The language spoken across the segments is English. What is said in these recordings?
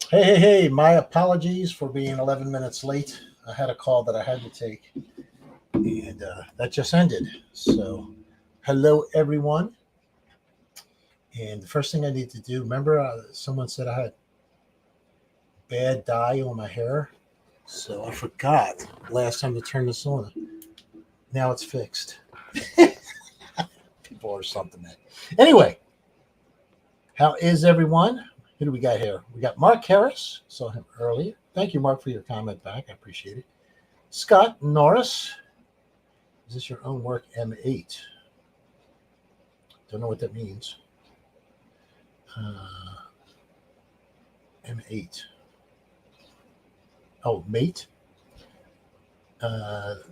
Hey, my apologies for being 11 minutes late. I had a call that I had to take, and that just ended. So, hello, everyone. And the first thing I need to do, remember, someone said I had bad dye on my hair. So, I forgot last time to turn this on. Now it's fixed. People are something, man. Anyway, how is everyone? Who do we got here? We got Mark Harris. Saw him earlier. Thank you, Mark, for your comment back. I appreciate it. Scott Norris. Is this your own work, M8? Don't know what that means. M8. Oh, mate?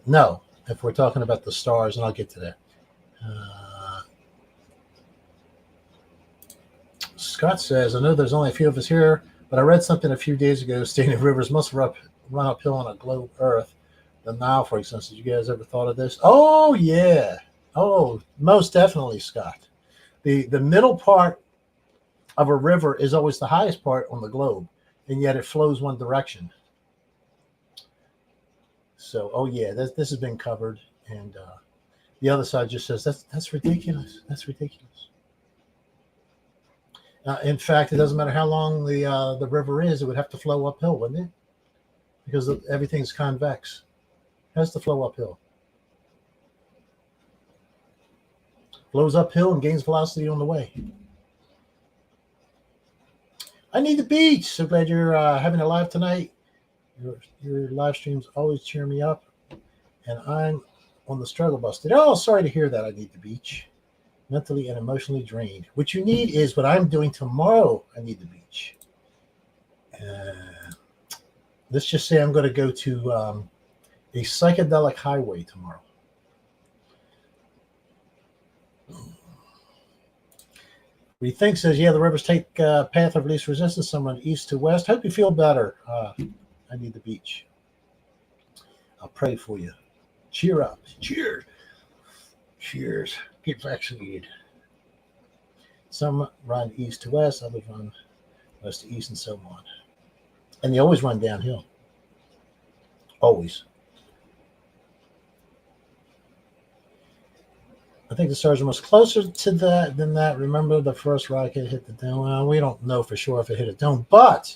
No, if we're talking about the stars, and I'll get to that. Scott says, I know there's only a few of us here, but I read something a few days ago stating rivers must run uphill on a globe Earth. The Nile, for instance. Did you guys ever thought of this? Oh, yeah. Oh, most definitely, Scott. The middle part of a river is always the highest part on the globe, and yet it flows one direction. So, oh, yeah, this has been covered. And the other side just says, that's ridiculous. That's ridiculous. In fact, it doesn't matter how long the river is, it would have to flow uphill, wouldn't it? Because everything's convex. It has to flow uphill. Flows uphill and gains velocity on the way. I need the beach. So glad you're having a live tonight. Your live streams always cheer me up. And I'm on the struggle bus today. Oh, sorry to hear that. I need the beach. Mentally and emotionally drained. What you need is what I'm doing tomorrow. I need the beach. Let's just say I'm going to go to a psychedelic highway tomorrow. Rethink says, yeah, the rivers take path of least resistance, someone east to west. Hope you feel better. I need the beach. I'll pray for you. Cheer up. Cheers. Cheers. Get vaccinated. Some run east to west, others run west to east, and so on. And they always run downhill. Always. I think the stars are much closer to that than that. Remember, the first rocket hit the dome. Well, we don't know for sure if it hit a dome, but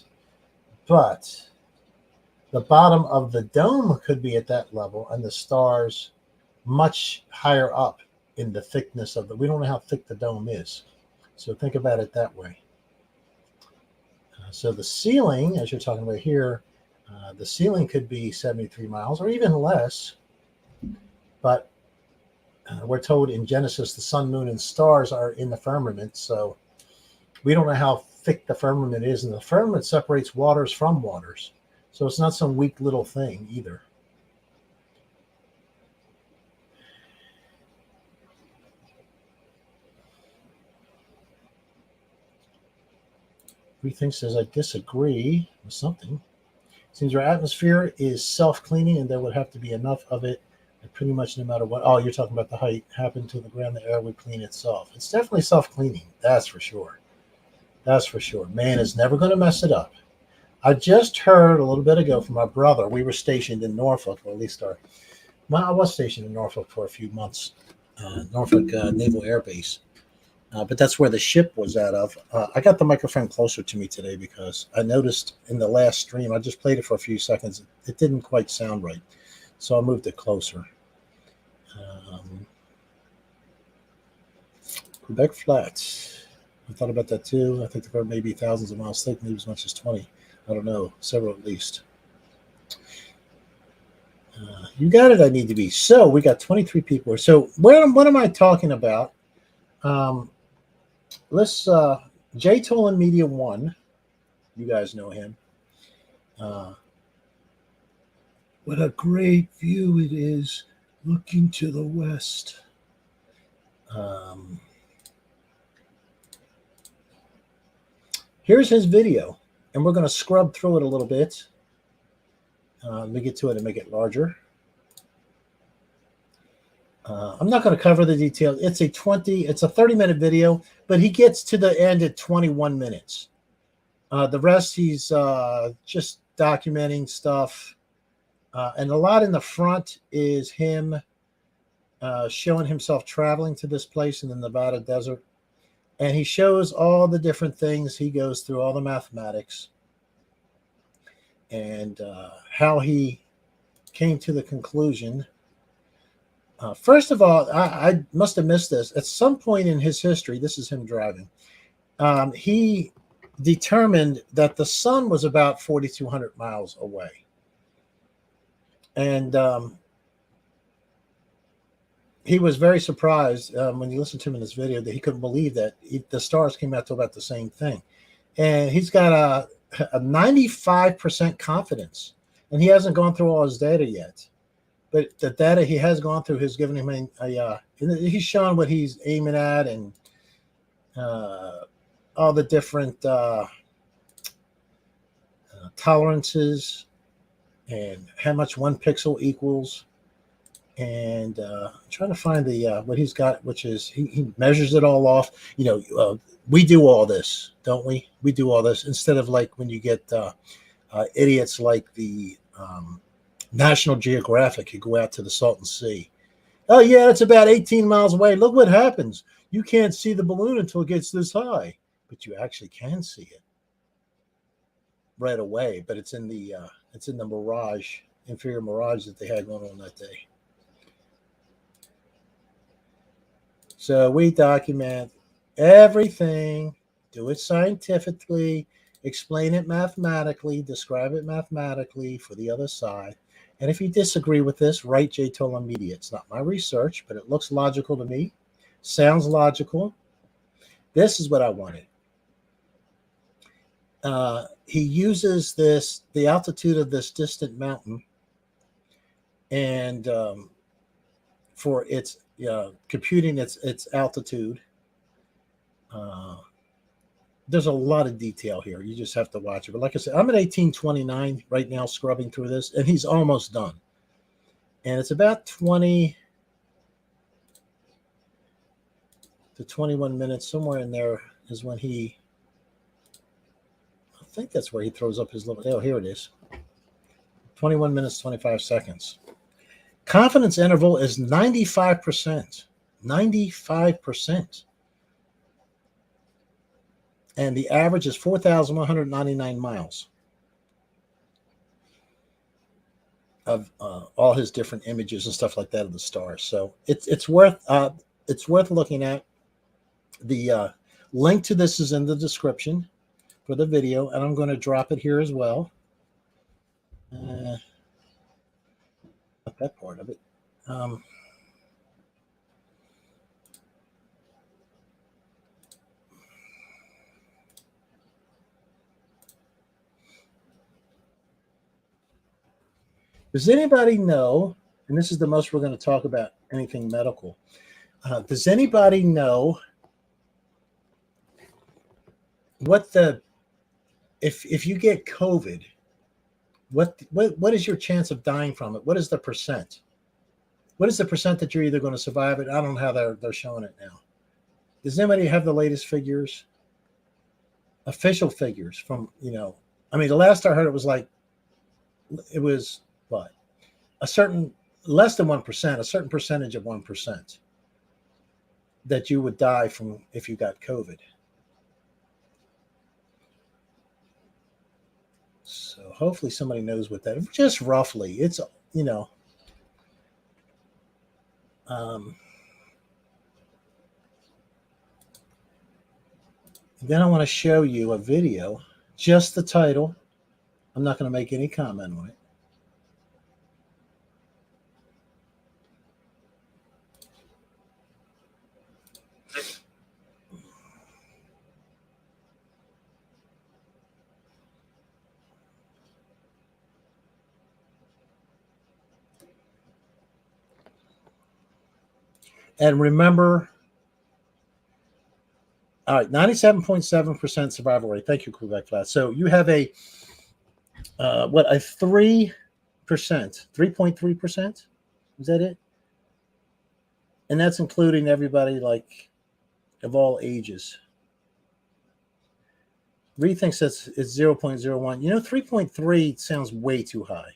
the bottom of the dome could be at that level, and the stars much higher up in the thickness of we don't know how thick the dome is. So think about it that way. So the ceiling, as you're talking about here, the ceiling could be 73 miles or even less. But we're told in Genesis, the sun, moon, and stars are in the firmament. So we don't know how thick the firmament is. And the firmament separates waters from waters. So it's not some weak little thing either. Rethink says, I disagree with something. Seems our atmosphere is self-cleaning, and there would have to be enough of it that pretty much no matter what. Oh, you're talking about the height happened to the ground, the air would clean itself. It's definitely self-cleaning. That's for sure. That's for sure. Man is never going to mess it up. I just heard a little bit ago from my brother. We were stationed in Norfolk, or at least I was stationed in Norfolk for a few months, Norfolk Naval Air Base. But that's where the ship was out of. I got the microphone closer to me today because I noticed in the last stream, I just played it for a few seconds. It didn't quite sound right. So I moved it closer. Quebec Flats. I thought about that too. I think the river may be thousands of miles thick, maybe as much as 20. I don't know. Several at least. You got it. I need to be. So we got 23 people. So what am I talking about? Let's J Tolan Media 1. You guys know him. What a great view it is looking to the west. Here's his video, and we're going to scrub through it a little bit. Let me get to it and make it larger. I'm not going to cover the details. It's a 30-minute video, but he gets to the end at 21 minutes. The rest, he's just documenting stuff. And a lot in the front is him showing himself traveling to this place in the Nevada desert. And he shows all the different things he goes through, all the mathematics, and how he came to the conclusion. First of all, I must have missed this. At some point in his history, this is him driving, he determined that the sun was about 4,200 miles away. And he was very surprised when you listen to him in this video that he couldn't believe that the stars came out to about the same thing. And he's got a 95% confidence, and he hasn't gone through all his data yet. But the data he has gone through has given him he's shown what he's aiming at, and all the different tolerances and how much 1 pixel equals. And I'm trying to find the what he's got, which is he measures it all off. We do all this, don't we? We do all this instead of like when you get idiots like the National Geographic, you go out to the Salton Sea. Oh yeah, it's about 18 miles away. Look what happens. You can't see the balloon until it gets this high, but you actually can see it right away. But it's in the mirage, inferior mirage that they had going on that day. So we document everything, do it scientifically, explain it mathematically, describe it mathematically for the other side. And if you disagree with this, write J. Tola Media. It's not my research, but it looks logical to me. Sounds logical. This is what I wanted. He uses the altitude of this distant mountain, and for its computing its altitude. There's a lot of detail here. You just have to watch it. But like I said, I'm at 1829 right now, scrubbing through this, and he's almost done. And it's about 20 to 21 minutes, somewhere in there is when I think that's where he throws up his little, oh, here it is. 21 minutes, 25 seconds. Confidence interval is 95%. 95%. And the average is 4,199 miles of all his different images and stuff like that of the stars. So it's worth looking at. The link to this is in the description for the video, and I'm going to drop it here as well. Not that part of it. Does anybody know, and this is the most we're going to talk about anything medical, does anybody know what if you get COVID, what is your chance of dying from it? What is the percent? What is the percent that you're either going to survive it? I don't know how they're showing it now. Does anybody have the latest figures? Official figures from, the last I heard it was what? A certain, less than 1%, a certain percentage of 1% that you would die from if you got COVID. So hopefully somebody knows what that is. Just roughly. It's, then I want to show you a video, just the title. I'm not going to make any comment on it. And remember, all right, 97.7% survival rate. Thank you, Quebec Class. So you have a 3%, 3.3%? Is that it? And that's including everybody of all ages. Reed thinks it's 0.01. 3.3 sounds way too high.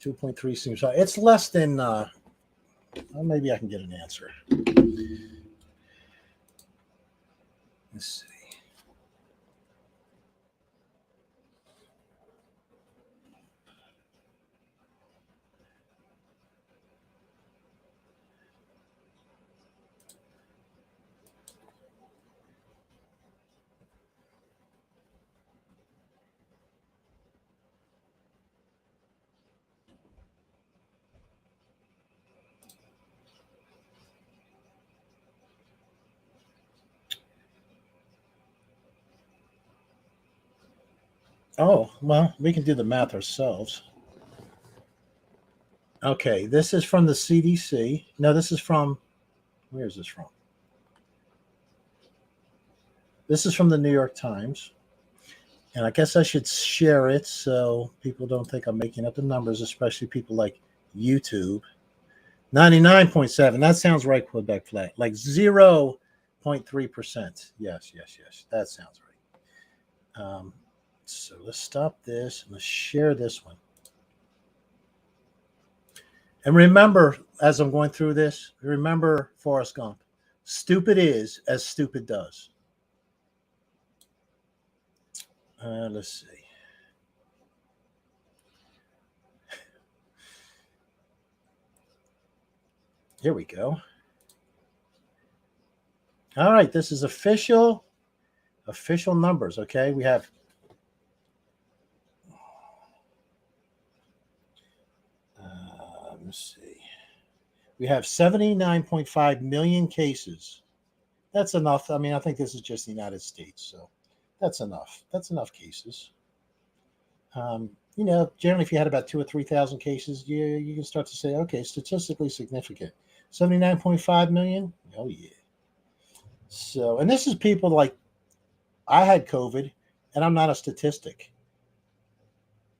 $2.3 seems high. It's less than. Well, maybe I can get an answer. Let's see. Oh, well, we can do the math ourselves. Okay, this is from the CDC. No, this is from, where is this from? This is from the New York Times. And I guess I should share it so people don't think I'm making up the numbers, especially people like YouTube. 99.7. That sounds right, Quebec flat. Like 0.3%. Yes. That sounds right. So let's stop this and let's share this one. And remember, as I'm going through this, remember Forrest Gump. Stupid is as stupid does. Let's see. Here we go. All right, this is official numbers, okay? We have let's see. We have 79.5 million cases. That's enough. I mean, I think this is just the United States, so that's enough. That's enough cases. Generally, if you had about 2,000 or 3,000 cases, you can start to say, okay, statistically significant. 79.5 million? Oh, yeah. So, and this is people like, I had COVID, and I'm not a statistic,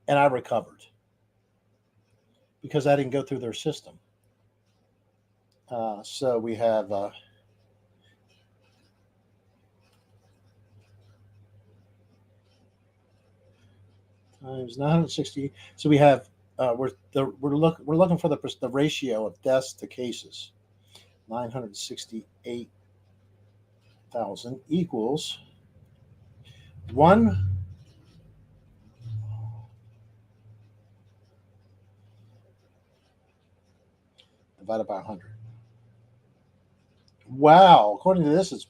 and I recovered because I didn't go through their system. So we have times 960. So we have we're looking for the ratio of deaths to cases. 968,000 equals 1 divided by 100. Wow! According to this, it's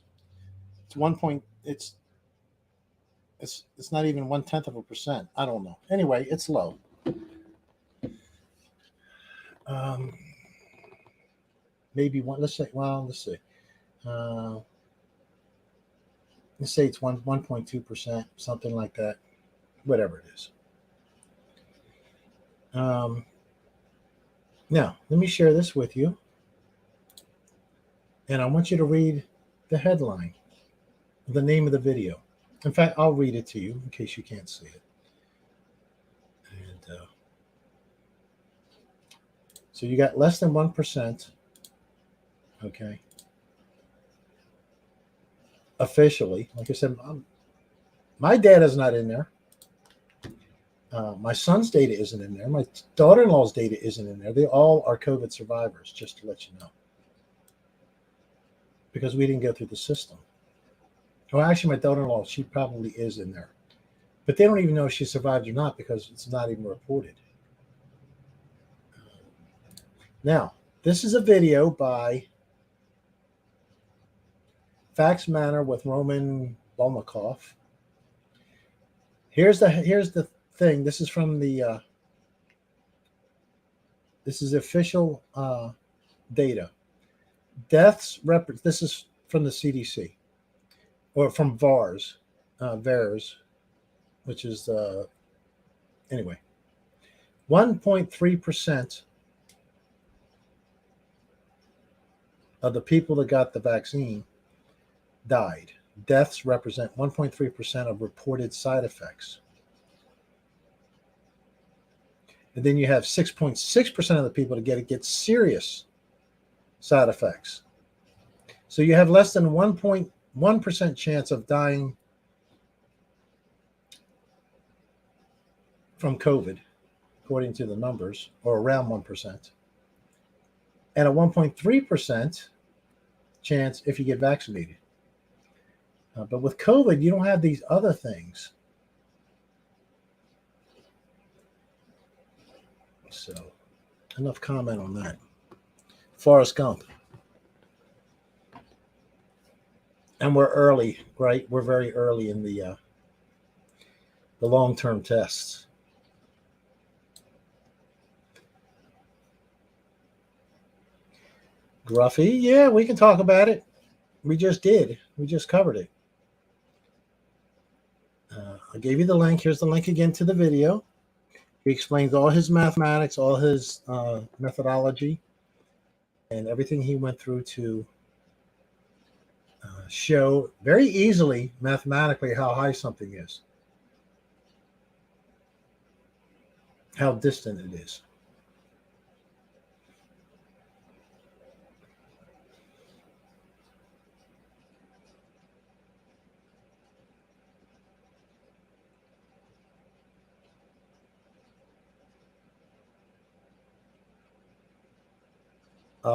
1 point. It's not even 0.1%. I don't know. Anyway, it's low. Maybe one. Let's say. Well, let's see. Let's say it's 1.2%, something like that. Whatever it is. Now, let me share this with you. And I want you to read the headline, the name of the video. In fact, I'll read it to you in case you can't see it. And so you got less than 1%. Okay. Officially, like I said, my data's not in there. My son's data isn't in there. My daughter-in-law's data isn't in there. They all are COVID survivors, just to let you know. Because we didn't go through the system. Well, actually, my daughter-in-law, she probably is in there. But they don't even know if she survived or not because it's not even reported. Now, this is a video by Facts Matter with Roman Bolnikov. Here's the thing. This is from the this is official data. Deaths this is from the CDC or from VARS, which is anyway, 1.3% of the people that got the vaccine died. Deaths represent 1.3% of reported side effects. And then you have 6.6% of the people to get serious side effects. So you have less than 1.1% chance of dying from COVID, according to the numbers, or around 1%, and a 1.3% chance if you get vaccinated. But with COVID, you don't have these other things. So, enough comment on that. Forrest Gump. And we're early, right? We're very early in the long-term tests. Gruffy, yeah, we can talk about it. We just did. We just covered it. I gave you the link. Here's the link again to the video. He explains all his mathematics, all his methodology, and everything he went through to show very easily mathematically how high something is, how distant it is.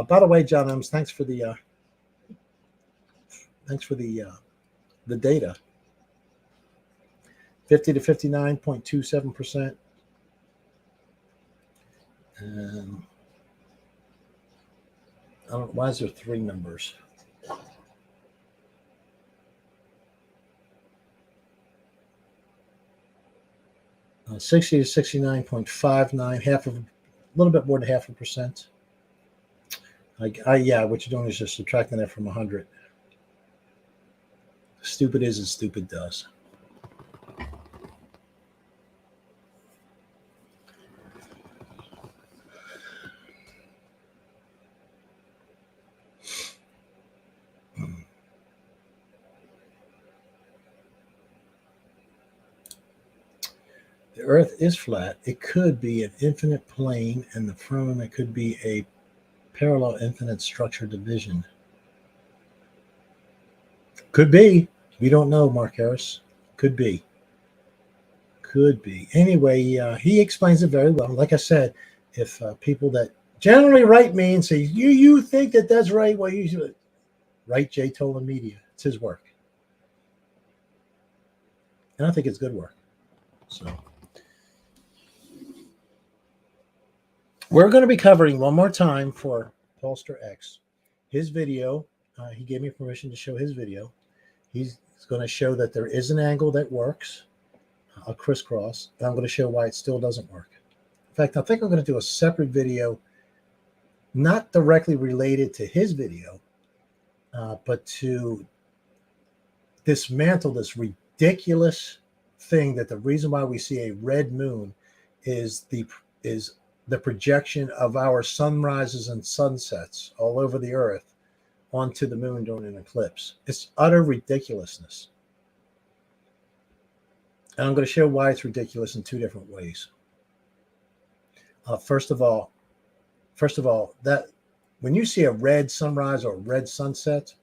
By the way, John Ems, thanks for the data. 50 to 59.27%. And I don't know, why is there three numbers? Uh, 60 to 69.59, a little bit more than 0.5%. Yeah, what you're doing is just subtracting that from 100. Stupid is as stupid does. The Earth is flat. It could be an infinite plane, and the firmament could be a parallel infinite structure division. Could be. We don't know, Mark Harris. Could be. Could be. Anyway, he explains it very well. Like I said, if people that generally write me and say, you think that that's right, well, you should write J. Tolan Media. It's his work. And I think it's good work. So we're going to be covering one more time for Polster X his video. He gave me permission to show his video. He's going to show that there is an angle that works, a crisscross, and I'm going to show why it still doesn't work. In fact, I think I'm going to do a separate video, not directly related to his video, but to dismantle this ridiculous thing that the reason why we see a red moon is the projection of our sunrises and sunsets all over the earth onto the moon during an eclipse. It's utter ridiculousness. And I'm going to show why it's ridiculous in two different ways. First of all, that when you see a red sunrise or a red sunset,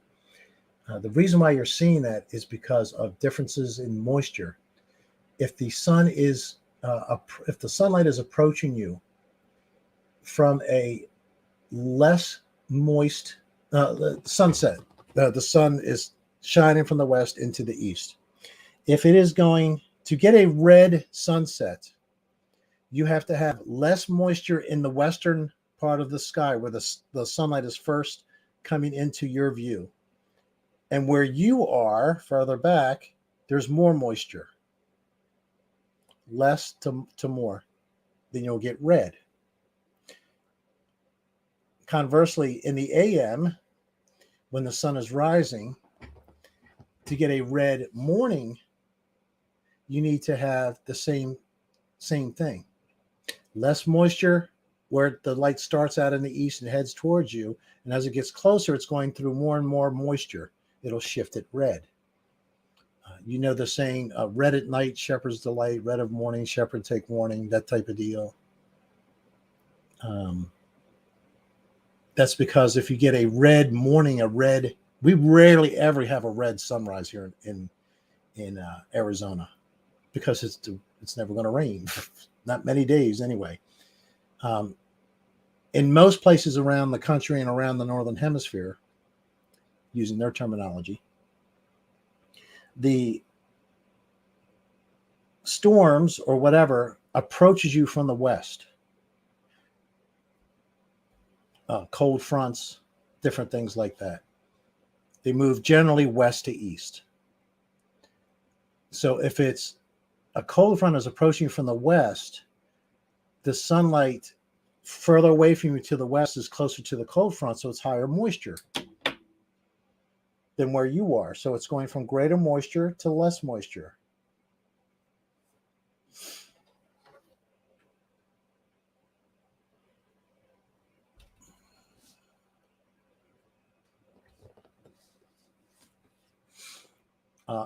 the reason why you're seeing that is because of differences in moisture. If the sun is, if the sunlight is approaching you from a less moist sunset, the sun is shining from the west into the east. If it is going to get a red sunset, you have to have less moisture in the western part of the sky where the sunlight is first coming into your view. And where you are further back, there's more moisture. Less to more. Then you'll get red. Conversely, in the AM, when the sun is rising, to get a red morning, you need to have the same thing. Less moisture where the light starts out in the east and heads towards you. And as it gets closer, it's going through more and more moisture. It'll shift it red. You know the saying, red at night, shepherd's delight, red of morning, shepherd take warning, that type of deal. That's because if you get a red morning, we rarely ever have a red sunrise here in Arizona because it's never going to rain, not many days anyway. In most places around the country and around the northern hemisphere, using their terminology, the storms or whatever approaches you from the west. Cold fronts, different things like that. They move generally west to east. So if it's a cold front is approaching you from the west, the sunlight further away from you to the west is closer to the cold front, so it's higher moisture than where you are. So it's going from greater moisture to less moisture.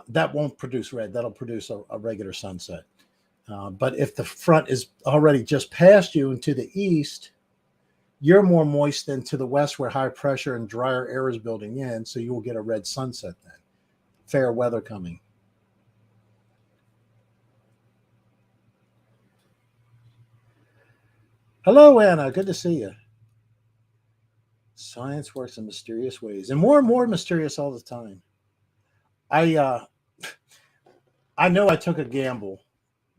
That won't produce red. That'll produce a regular sunset. But if the front is already just past you and to the east, you're more moist than to the west where high pressure and drier air is building in, so you will get a red sunset then. Fair weather coming. Hello, Anna. Good to see you. Science works in mysterious ways, and more mysterious all the time. I know I took a gamble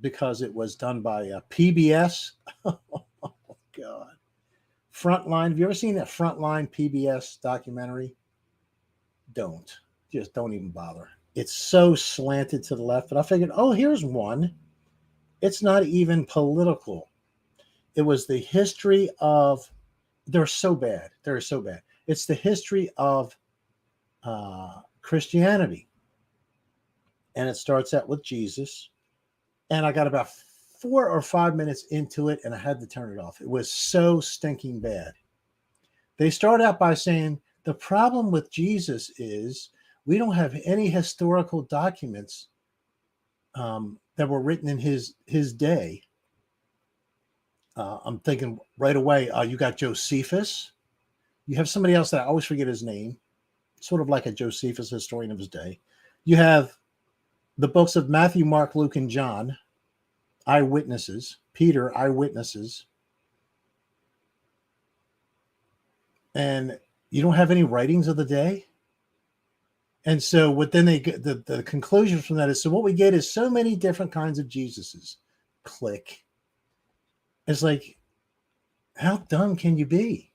because it was done by PBS. Oh, God. Frontline. Have you ever seen that Frontline PBS documentary? Don't. Just don't even bother. It's so slanted to the left. But I figured, oh, here's one. It's not even political. It was the history of, they're so bad. They're so bad. It's the history of Christianity. And it starts out with Jesus. And I got about 4 or 5 minutes into it, and I had to turn it off. It was so stinking bad. They start out by saying, the problem with Jesus is we don't have any historical documents that were written in his day. I'm thinking right away, you got Josephus. You have somebody else that I always forget his name, sort of like a Josephus historian of his day. You have the books of Matthew, Mark, Luke, and John, eyewitnesses. Peter, eyewitnesses. And you don't have any writings of the day. And so what then they get, the conclusion from that is, so what we get is so many different kinds of Jesuses. Click. It's like, how dumb can you be?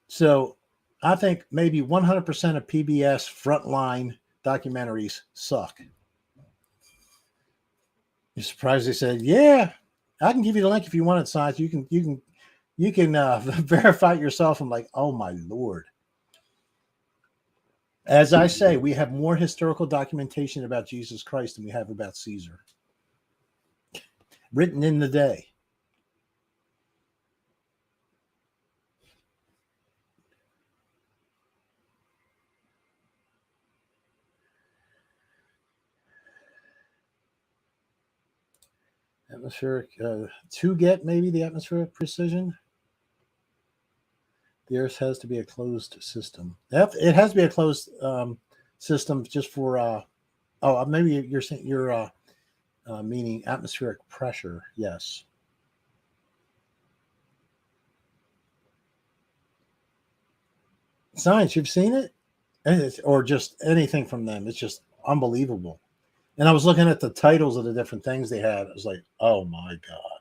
So I think maybe 100% of PBS Frontline documentaries suck. You're surprised they said, yeah, I can give you the link if you want it, Science. You can verify it yourself. I'm like, oh my Lord. As I say, we have more historical documentation about Jesus Christ than we have about Caesar. Written in the day. Atmospheric, to get maybe the atmospheric precision. The Earth has to be a closed system. It has to be a closed system just for, maybe you're saying you're meaning atmospheric pressure. Yes. Science, you've seen it? Or just anything from them. It's just unbelievable. And I was looking at the titles of the different things they had. I was like, oh my God.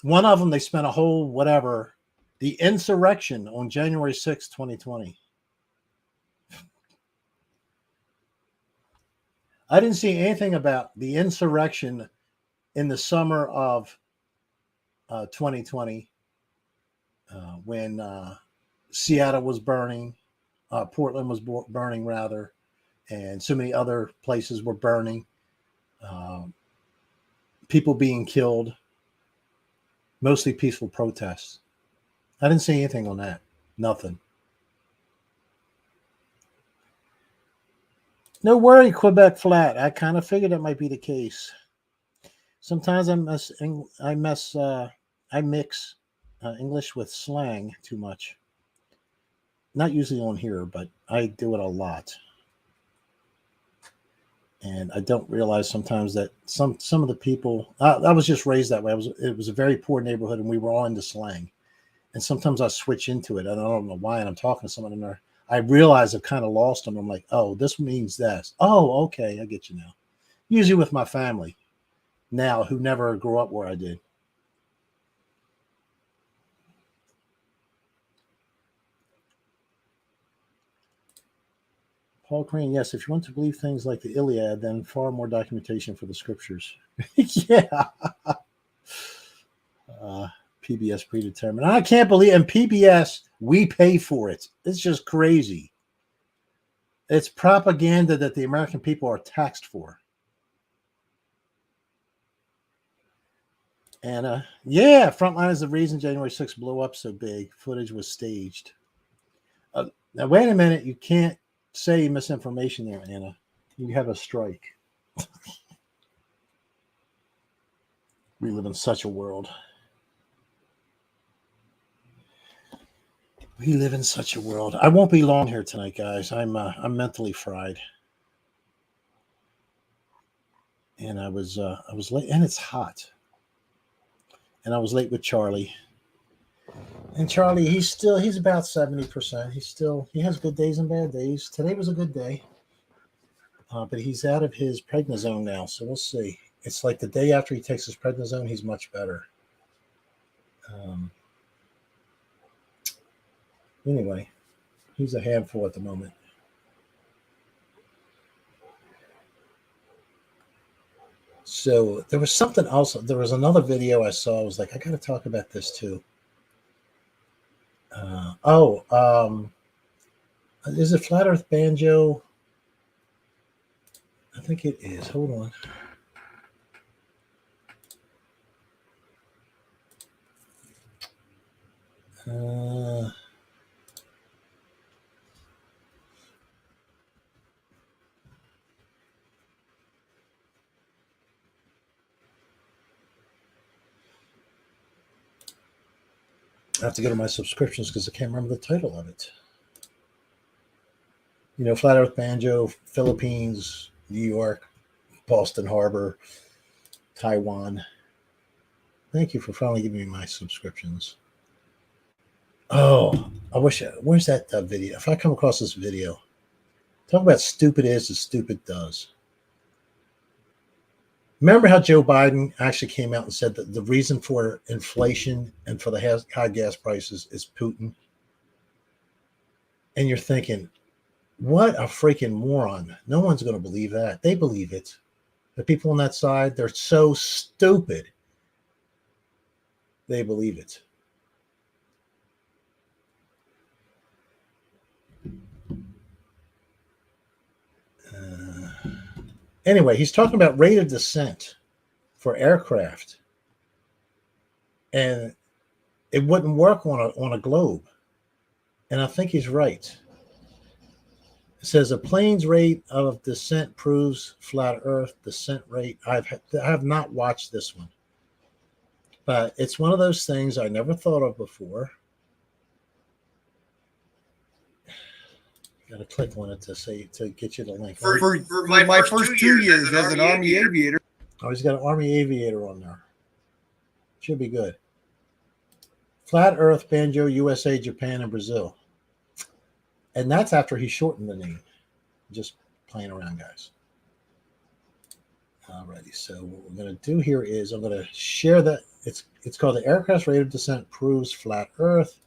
One of them, they spent a whole whatever, the insurrection on January 6, 2020. I didn't see anything about the insurrection in the summer of 2020 when Seattle was burning, Portland was burning rather, and so many other places were burning, people being killed, mostly peaceful protests. I didn't see anything on that. Nothing. No worry, Quebec flat. I kind of figured that might be the case. Sometimes I mix English with slang too much. Not usually on here, but I do it a lot. And I don't realize sometimes that some of the people, I was just raised that way. It was a very poor neighborhood, and we were all into slang. And sometimes I switch into it, and I don't know why. And I'm talking to someone in there, I realize I've kind of lost them. I'm like, oh, this means this. Oh, okay, I get you now. Usually with my family now, who never grew up where I did. Paul Crane, yes, if you want to believe things like the Iliad, then far more documentation for the scriptures. Yeah. PBS predetermined. I can't believe, and PBS, we pay for it. It's just crazy. It's propaganda that the American people are taxed for. And yeah, Frontline is the reason January 6th blew up so big. Footage was staged. Now, wait a minute. You can't say misinformation there, Anna. You have a strike. We live in such a world. We live in such a world. I won't be long here tonight, guys. I'm mentally fried. And I was late, and it's hot. And I was late with Charlie. And Charlie, he's about 70%. He has good days and bad days. Today was a good day. But he's out of his prednisone now, so we'll see. It's like the day after he takes his prednisone, he's much better. Anyway, he's a handful at the moment. So there was something else. There was another video I saw. I was like, I got to talk about this too. Is it Flat Earth Banjo? I think it is. Hold on. I have to go to my subscriptions because I can't remember the title of it. You know, Flat Earth Banjo, Philippines, New York, Boston Harbor, Taiwan. Thank you for finally giving me my subscriptions. Oh, where's that video? If I come across this video, talk about stupid is as stupid does. Remember how Joe Biden actually came out and said that the reason for inflation and for the high gas prices is Putin? And you're thinking, what a freaking moron. No one's going to believe that. They believe it. The people on that side, they're so stupid. They believe it. Anyway, he's talking about rate of descent for aircraft. And it wouldn't work on a globe. And I think he's right. It says a plane's rate of descent proves flat Earth descent rate. I have not watched this one, but it's one of those things I never thought of before. Got to click on it to get you the link. For my first 2 years as an Army aviator. Oh, he's got an Army aviator on there. Should be good. Flat Earth, Banjo, USA, Japan, and Brazil. And that's after he shortened the name. Just playing around, guys. Alrighty, so what we're going to do here is I'm going to share that. It's called the Aircraft Rate of Descent Proves Flat Earth.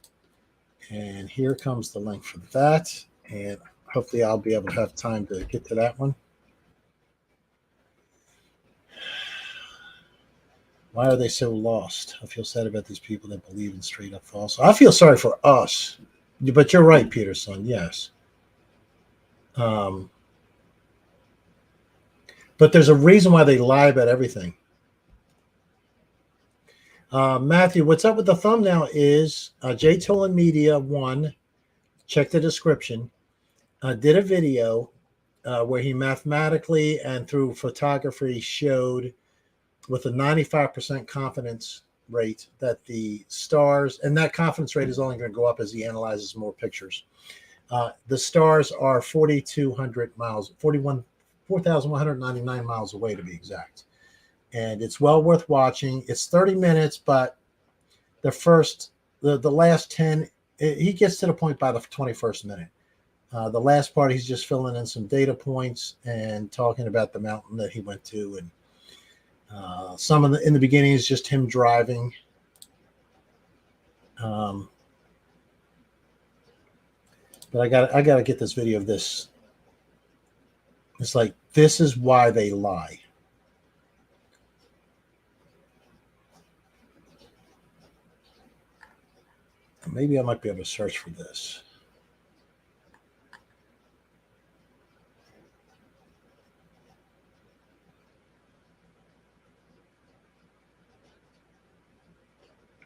And here comes the link for that. And hopefully I'll be able to have time to get to that one. Why are they so lost? I feel sad about these people that believe in straight up false. I feel sorry for us. But you're right, Peterson. Yes. But there's a reason why they lie about everything. Matthew, what's up with the thumbnail is Jay Tolan Media 1, check the description, did a video where he mathematically and through photography showed with a 95% confidence rate that the stars, and that confidence rate is only going to go up as he analyzes more pictures. The stars are 4,200 miles, 4,199 miles away to be exact. And it's well worth watching. It's 30 minutes, but the last 10, he gets to the point by the 21st minute. The last part, he's just filling in some data points and talking about the mountain that he went to. And some of in the beginning is just him driving. But I got to get this video of this. It's like, this is why they lie. Maybe I might be able to search for this.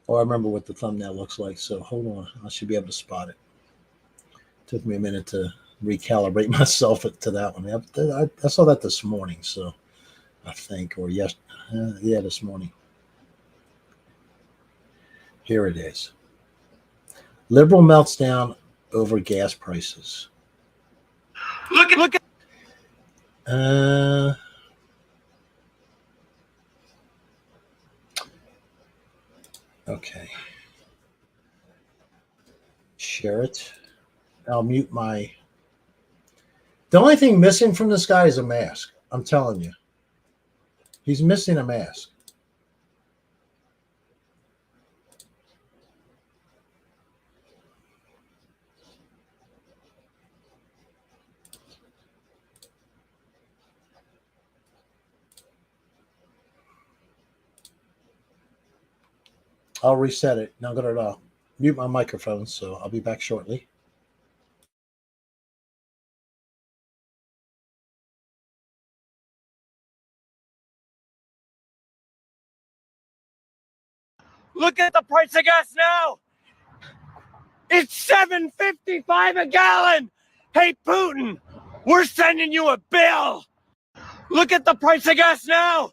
Oh, I remember what the thumbnail looks like. So hold on. I should be able to spot it. Took me a minute to recalibrate myself to that one. I saw that this morning, so I think, or yeah, this morning. Here it is. Liberal melts down over gas prices. Look at. Okay. Share it. I'll mute my. The only thing missing from this guy is a mask. I'm telling you. He's missing a mask. I'll reset it. Now I'm going to mute my microphone, so I'll be back shortly. Look at the price of gas now. It's $7.55 a gallon. Hey, Putin, we're sending you a bill. Look at the price of gas now.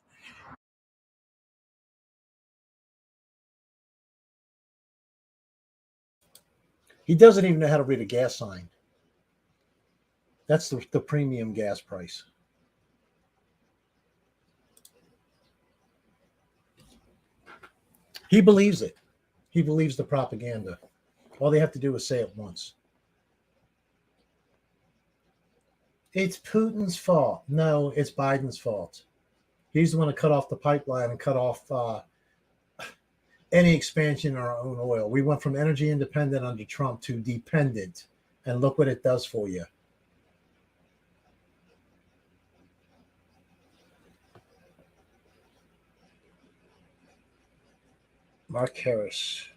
He doesn't even know how to read a gas sign. That's the premium gas price. He believes it. He believes the propaganda. All they have to do is say it once. It's Putin's fault. No, it's Biden's fault. He's the one to cut off the pipeline and cut off any expansion in our own oil. We went from energy independent under Trump to dependent. And look what it does for you. Mark Harris.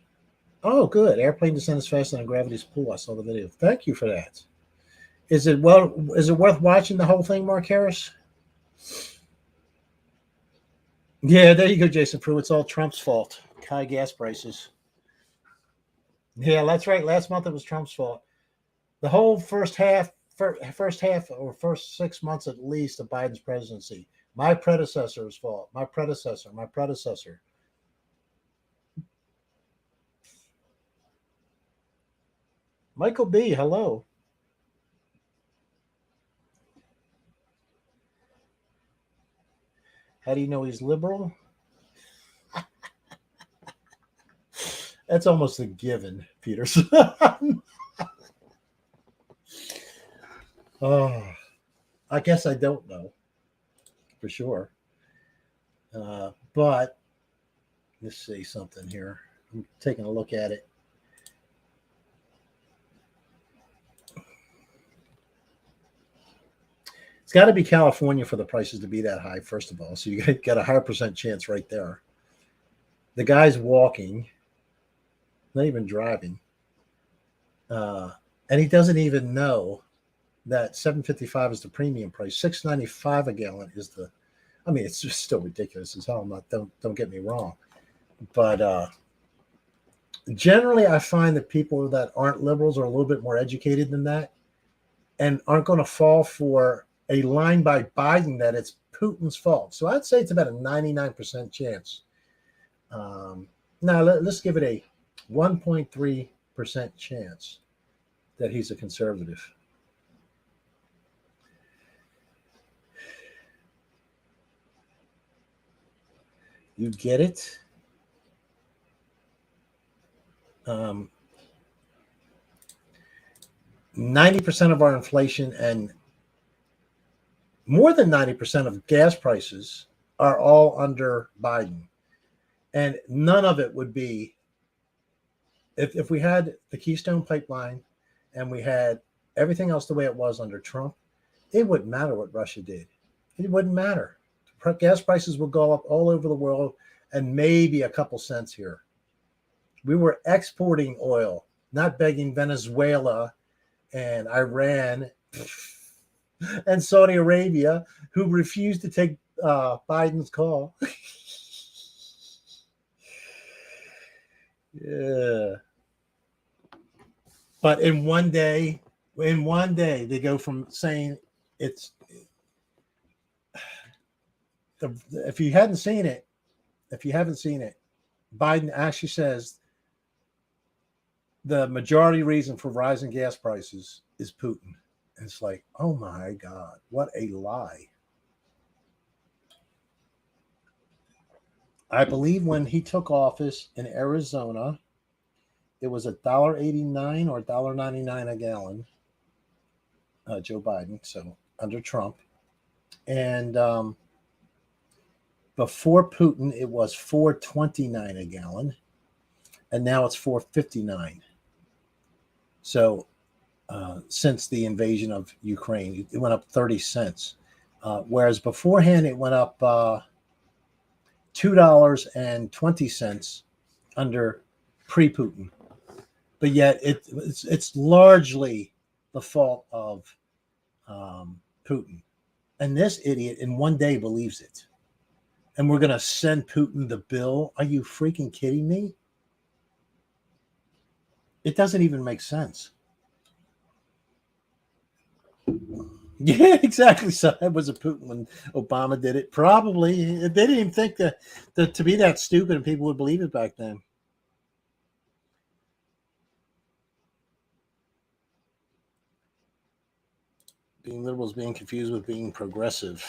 Oh, good. Airplane descends faster than gravity's pull. I saw the video. Thank you for that. Is it worth watching the whole thing, Mark Harris? Yeah, there you go, Jason Prue. It's all Trump's fault. High gas prices. Yeah, that's right. Last month it was Trump's fault. The whole first half or first 6 months at least of Biden's presidency. My predecessor's fault. My predecessor. Michael B., hello. How do you know he's liberal? That's almost a given, Peterson. Oh, I guess I don't know for sure. But let's see something here. I'm taking a look at it. It's got to be California for the prices to be that high, first of all. So you got a higher percent chance right there. The guy's walking, not even driving. And he doesn't even know that $7.55 is the premium price. $6.95 a gallon is the, I mean, it's just still ridiculous as hell. Don't get me wrong. But generally I find that people that aren't liberals are a little bit more educated than that and aren't going to fall for a line by Biden that it's Putin's fault. So I'd say it's about a 99% chance. Now let's give it a 1.3% chance that he's a conservative. You get it? 90% of our inflation and more than 90% of gas prices are all under Biden. And none of it would be, if we had the Keystone Pipeline and we had everything else the way it was under Trump, it wouldn't matter what Russia did. It wouldn't matter. Gas prices would go up all over the world and maybe a couple cents here. We were exporting oil, not begging Venezuela and Iran and Saudi Arabia, who refused to take Biden's call. Yeah. But in one day, they go from saying it's, if you haven't seen it, Biden actually says the majority reason for rising gas prices is Putin. And it's like, oh my God, what a lie. I believe when he took office in Arizona, it was $1.89 or $1.99 a gallon, Joe Biden, so under Trump. And before Putin, it was $4.29 a gallon, and now it's $4.59. So since the invasion of Ukraine, it went up 30 cents. Whereas beforehand, it went up $2.20 under pre-Putin. But yet it's largely the fault of Putin. And this idiot in one day believes it. And we're going to send Putin the bill. Are you freaking kidding me? It doesn't even make sense. Yeah, exactly. So it was a Putin when Obama did it. Probably. They didn't even think that to be that stupid and people would believe it back then. Being liberal is being confused with being progressive.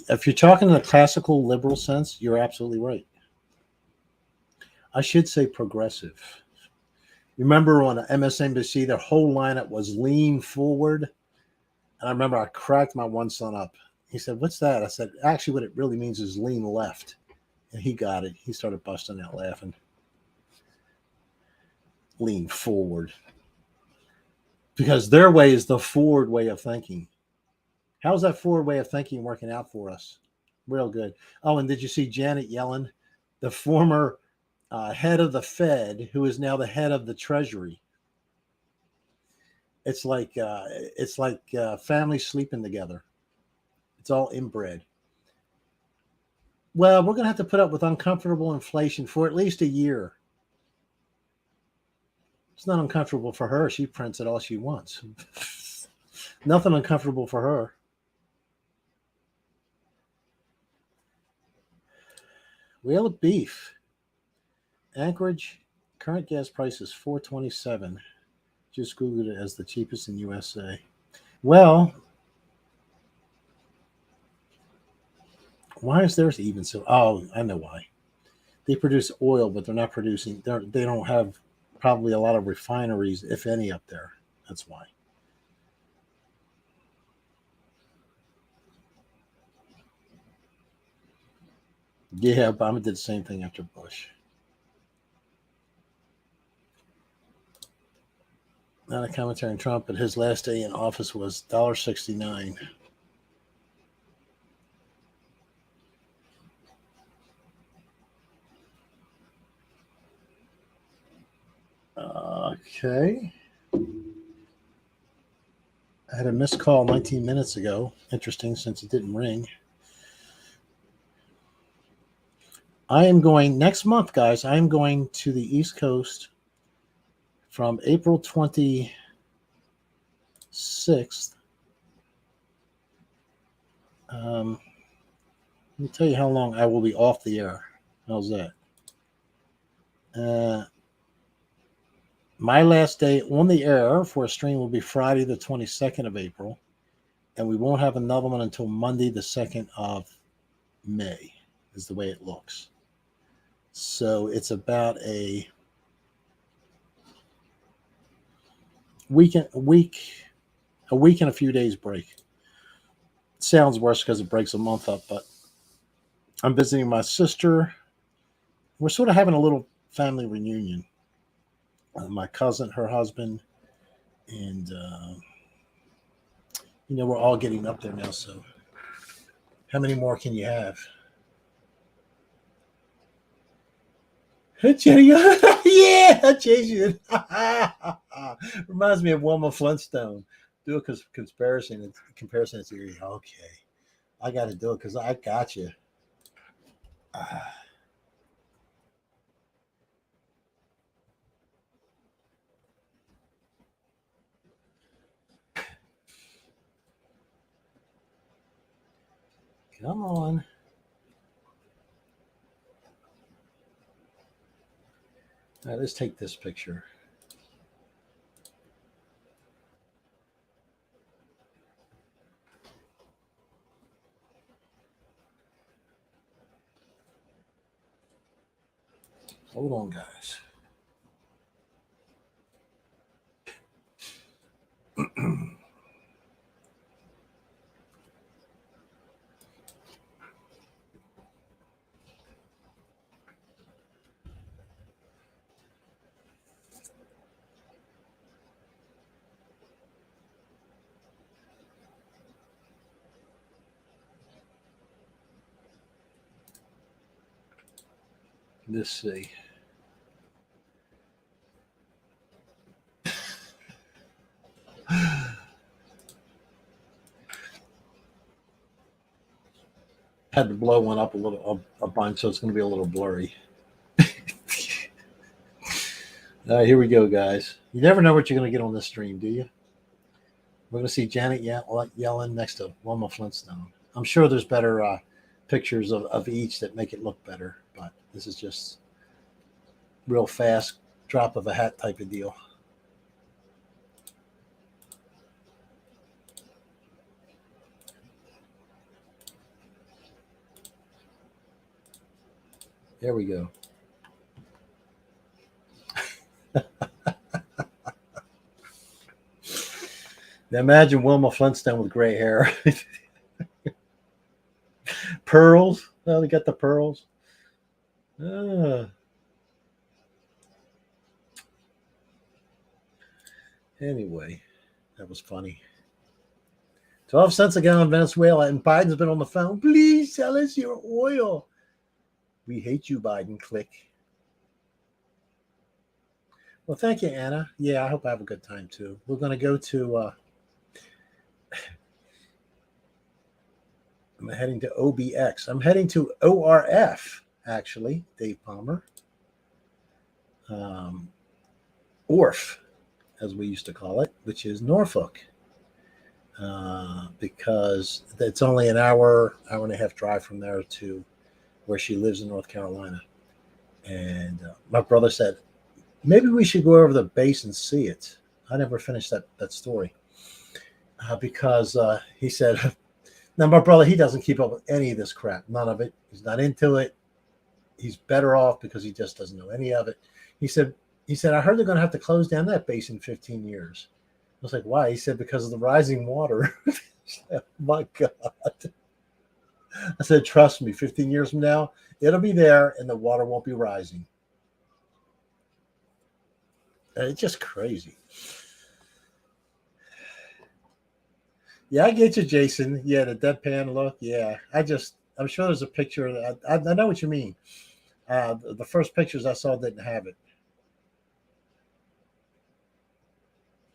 If you're talking in the classical liberal sense, you're absolutely right. I should say progressive. Remember on MSNBC, their whole lineup was lean forward. And I remember I cracked my one son up. He said, "What's that?" I said, "Actually, what it really means is lean left." And he got it. He started busting out laughing. Lean forward. Because their way is the forward way of thinking. How's that forward way of thinking working out for us? Real good. Oh, and did you see Janet Yellen, the former head of the Fed, who is now the head of the Treasury? It's like families sleeping together. It's all inbred. Well, we're going to have to put up with uncomfortable inflation for at least a year. It's not uncomfortable for her. She prints it all she wants. Nothing uncomfortable for her. Wheel of beef. Anchorage, current gas price is $4.27. Just Googled it as the cheapest in USA. Well, why is theirs even so? Oh, I know why. They produce oil, but they're not producing. They don't have probably a lot of refineries, if any, up there. That's why. Yeah, Obama did the same thing after Bush. Not a commentary on Trump, but his last day in office was $1.69. Okay. I had a missed call 19 minutes ago. Interesting, since it didn't ring. I am going next month, guys. I am going to the East Coast from April 26th Let me tell you how long I will be off the air. How's that? My last day on the air for a stream will be Friday, the 22nd of April, and we won't have another one until Monday, the 2nd of May, is the way it looks. So it's about a week and a few days break. It sounds worse because it breaks a month up, but I'm visiting my sister. We're sort of having a little family reunion. My cousin, her husband, and we're all getting up there now. So, how many more can you have? Yeah, Jason. Reminds me of Wilma Flintstone. Do it because comparison. It's eerie. Okay, I got to do it because I got you. Come on. All right, let's take this picture. Hold on, guys. Let's see. Had to blow one up a bunch, so it's going to be a little blurry. All right, here we go, guys. You never know what you're going to get on this stream, do you? We're going to see Janet Yellen next to Wilma Flintstone. I'm sure there's better pictures of each that make it look better, but this is just real fast, drop of a hat type of deal. There we go. Now imagine Wilma Flintstone with gray hair. Pearls. Oh, they got the pearls. Anyway, that was funny. 12 cents a gallon in Venezuela, and Biden's been on the phone. Please sell us your oil. We hate you, Biden. Click. Well, thank you, Anna. Yeah, I hope I have a good time, too. We're going to go to... I'm heading to OBX. I'm heading to ORF, actually, Dave Palmer. ORF, as we used to call it, which is Norfolk. Because it's only an hour and a half drive from there to where she lives in North Carolina. And my brother said, maybe we should go over the base and see it. I never finished that story. Because he said... Now, my brother, he doesn't keep up with any of this crap. None of it. He's not into it. He's better off because he just doesn't know any of it. He said, I heard they're going to have to close down that base in 15 years. I was like, why? He said, because of the rising water. Oh, my God. I said, trust me, 15 years from now, it'll be there and the water won't be rising. And it's just crazy. Yeah, I get you, Jason. Yeah, the deadpan look. Yeah, I'm sure there's a picture. I know what you mean. The first pictures I saw didn't have it.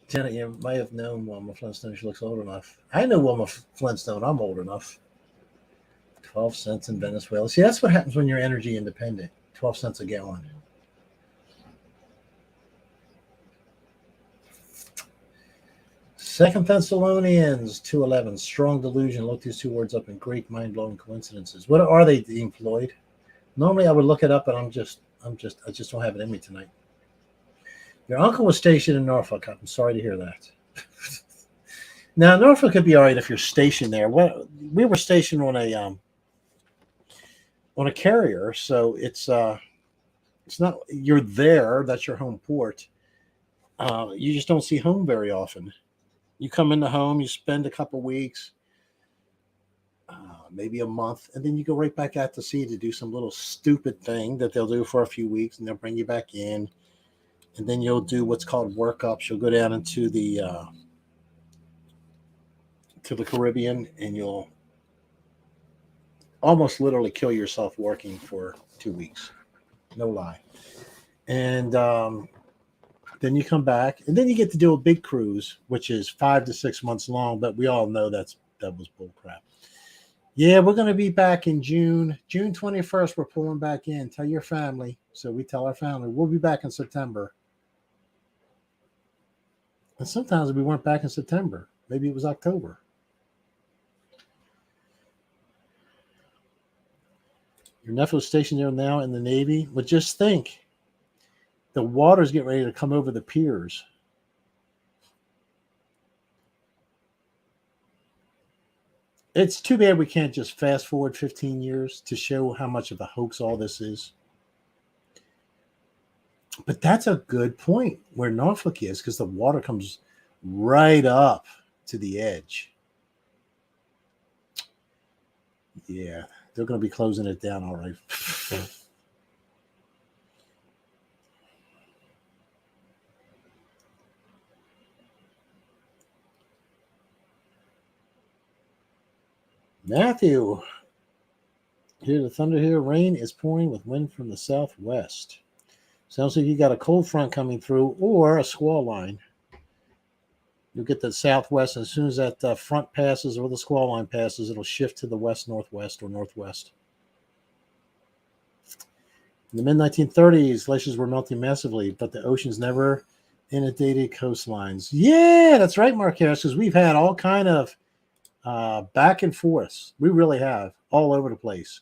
Janet, you might have known Wilma Flintstone. She looks old enough. I know Wilma Flintstone. I'm old enough. 12 cents in Venezuela. See, that's what happens when you're energy independent. 12 cents a gallon. Second Thessalonians 2:11. Strong delusion. Look these two words up in Greek. Mind-blowing coincidences. What are they, Dean Floyd? Normally I would look it up, but I just don't have it in me tonight. Your uncle was stationed in Norfolk. I'm sorry to hear that. Now Norfolk could be all right if you're stationed there. We were stationed on a carrier, so it's not you're there. That's your home port. You just don't see home very often. You come into home, you spend a couple weeks, maybe a month, and then you go right back out to sea to do some little stupid thing that they'll do for a few weeks, and they'll bring you back in, and then you'll do what's called workups. You'll go down into the to the Caribbean, and you'll almost literally kill yourself working for 2 weeks. No lie. And then you come back, and then you get to do a big cruise, which is 5 to 6 months long. But we all know that was bull crap. Yeah, we're going to be back in June 21st. We're pulling back in. Tell your family. So we tell our family we'll be back in September. And sometimes we weren't back in September. Maybe it was October. Your nephew is stationed there now in the Navy. But just think. The water's getting ready to come over the piers. It's too bad we can't just fast forward 15 years to show how much of a hoax all this is. But that's a good point where Norfolk is, because the water comes right up to the edge. Yeah, they're going to be closing it down all right. Matthew, here the thunder here. Rain is pouring with wind from the southwest. Sounds like you got a cold front coming through or a squall line. You'll get the southwest, and as soon as that front passes or the squall line passes, it'll shift to the west-northwest or northwest. In the mid-1930s, glaciers were melting massively, but the oceans never inundated coastlines. Yeah, that's right, Mark Harris, because we've had all kind of back and forth. We really have, all over the place.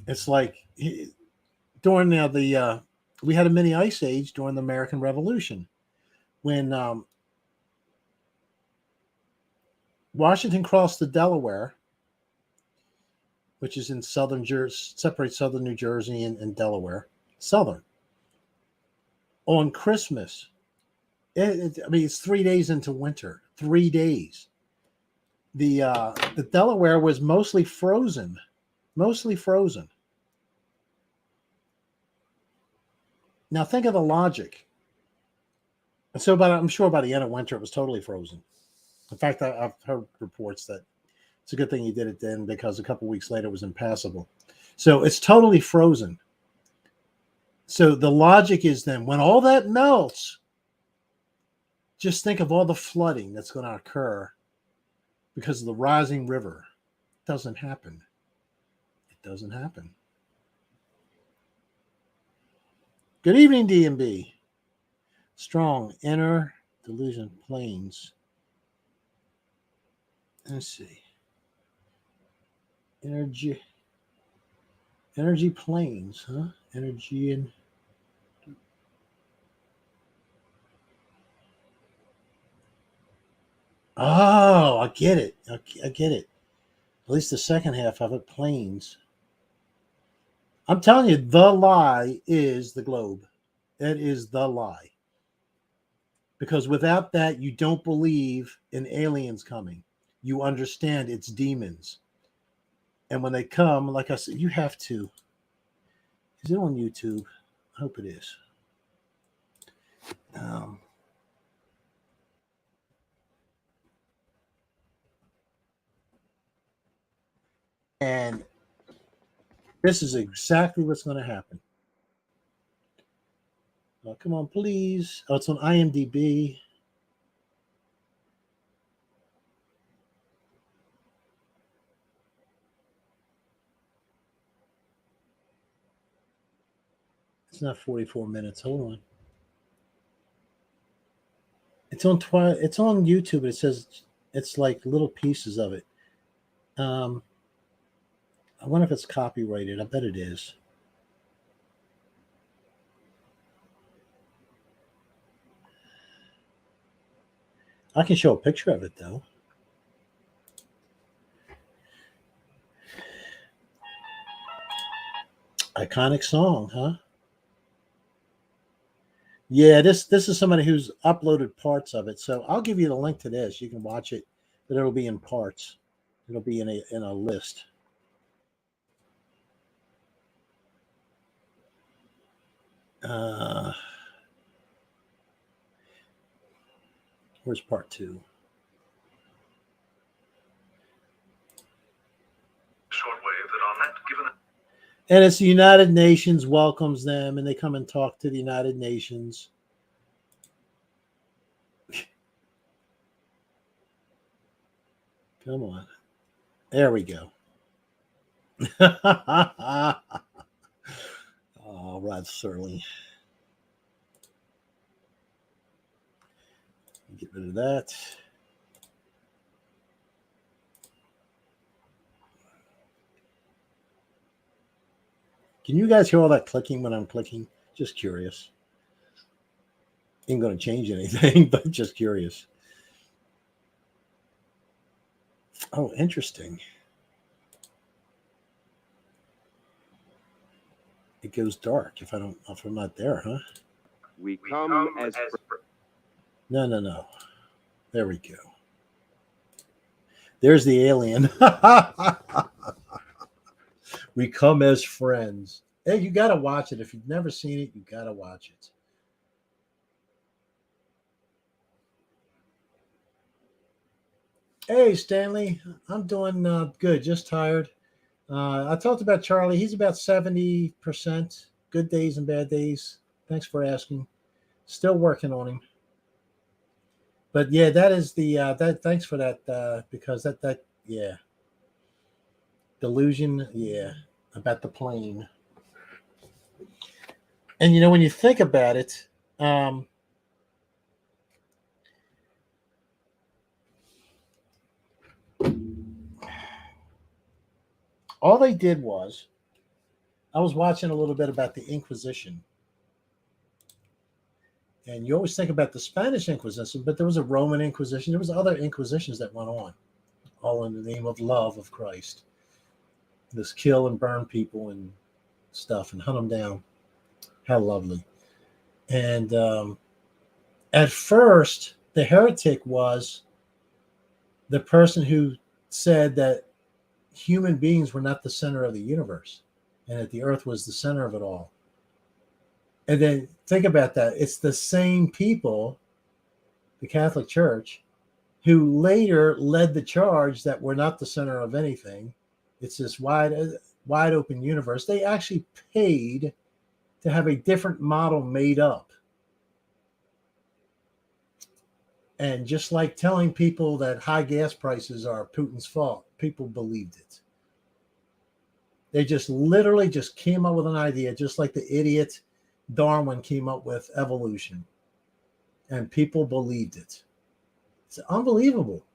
It's like during we had a mini ice age during the American Revolution when Washington crossed the Delaware, which is in southern Jersey, separates southern New Jersey and Delaware, southern. On Christmas, it's 3 days into winter. 3 days. The Delaware was mostly frozen. Now think of the logic. And so, I'm sure by the end of winter it was totally frozen. In fact, I've heard reports that it's a good thing he did it then, because a couple weeks later it was impassable. So it's totally frozen. So the logic is then when all that melts, just think of all the flooding that's going to occur because of the rising river. It doesn't happen. It doesn't happen. Good evening, DMB. Strong inner delusion planes. Let's see. Energy planes, huh? Energy and oh, I get it. I get it. At least the second half of it, planes. I'm telling you, the lie is the globe. It is the lie. Because without that, you don't believe in aliens coming. You understand it's demons. And when they come, like I said, you have to. Is it on YouTube? I hope it is. And this is exactly what's going to happen. Oh, come on, please. Oh, it's on IMDb. It's not 44 minutes. Hold on. It's on YouTube. It says it's like little pieces of it. I wonder if it's copyrighted. I bet it is. I can show a picture of it though. Iconic song, huh? Yeah, this is somebody who's uploaded parts of it. So I'll give you the link to this. You can watch it, but it'll be in parts. It'll be in a list. Where's part 2? Shortwave that on that given. And it's the United Nations welcomes them, and they come and talk to the United Nations. Come on. There we go. Oh, Rod Serling. Get rid of that. Can you guys hear all that clicking when I'm clicking? Just curious. Ain't going to change anything, but just curious. Oh, interesting. It goes dark if I'm not there, huh? We come as No. There we go. There's the alien. We come as friends. Hey, you got to watch it. If you've never seen it, you got to watch it. Hey, Stanley. I'm doing good. Just tired. I talked about Charlie. He's about 70%. Good days and bad days. Thanks for asking. Still working on him. But yeah, that is the that. Thanks for that because that yeah. Delusion, yeah, about the plane. And when you think about it, all they did was, I was watching a little bit about the Inquisition. And you always think about the Spanish Inquisition, but there was a Roman Inquisition. There was other Inquisitions that went on, all in the name of love of Christ. This kill and burn people and stuff and hunt them down. How lovely. And at first, the heretic was the person who said that human beings were not the center of the universe and that the earth was the center of it all. And then think about that. It's the same people, the Catholic Church, who later led the charge that we're not the center of anything. It's this wide open universe. They actually paid to have a different model made up. And just like telling people that high gas prices are Putin's fault, people believed it. They just literally just came up with an idea, just like the idiot Darwin came up with evolution. And people believed it. It's unbelievable.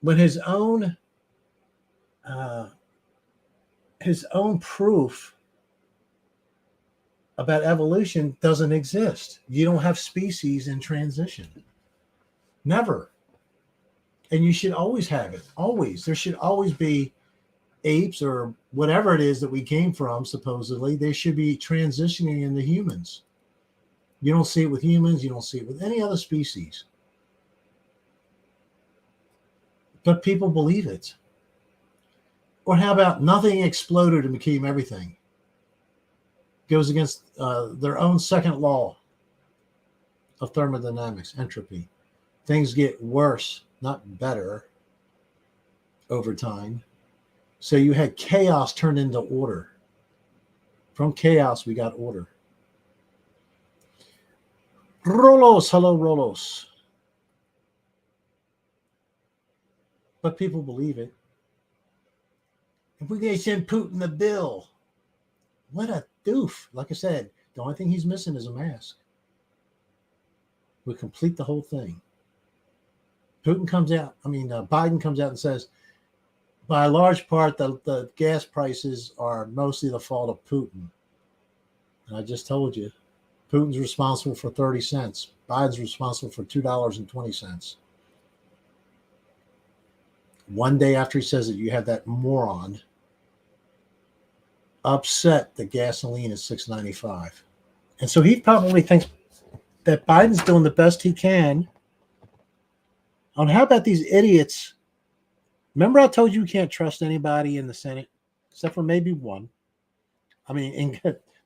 When his own proof about evolution doesn't exist. You don't have species in transition. Never. And you should always have it. Always. There should always be apes or whatever it is that we came from, supposedly. They should be transitioning into humans. You don't see it with humans. You don't see it with any other species. But people believe it. Or how about nothing exploded and became everything? Goes against their own second law of thermodynamics, entropy. Things get worse, not better, over time. So you had chaos turned into order. From chaos, we got order. Rolos, hello, Rolos. But people believe it. If we can send Putin the bill, what a doof. Like I said, the only thing he's missing is a mask. would complete the whole thing. Biden comes out and says, by a large part, the gas prices are mostly the fault of Putin. And I just told you, Putin's responsible for 30 cents. Biden's responsible for $2.20. One day after he says it, you have that moron upset that gasoline is $6.95. And so he probably thinks that Biden's doing the best he can. And how about these idiots? Remember I told you you can't trust anybody in the Senate, except for maybe one. I mean,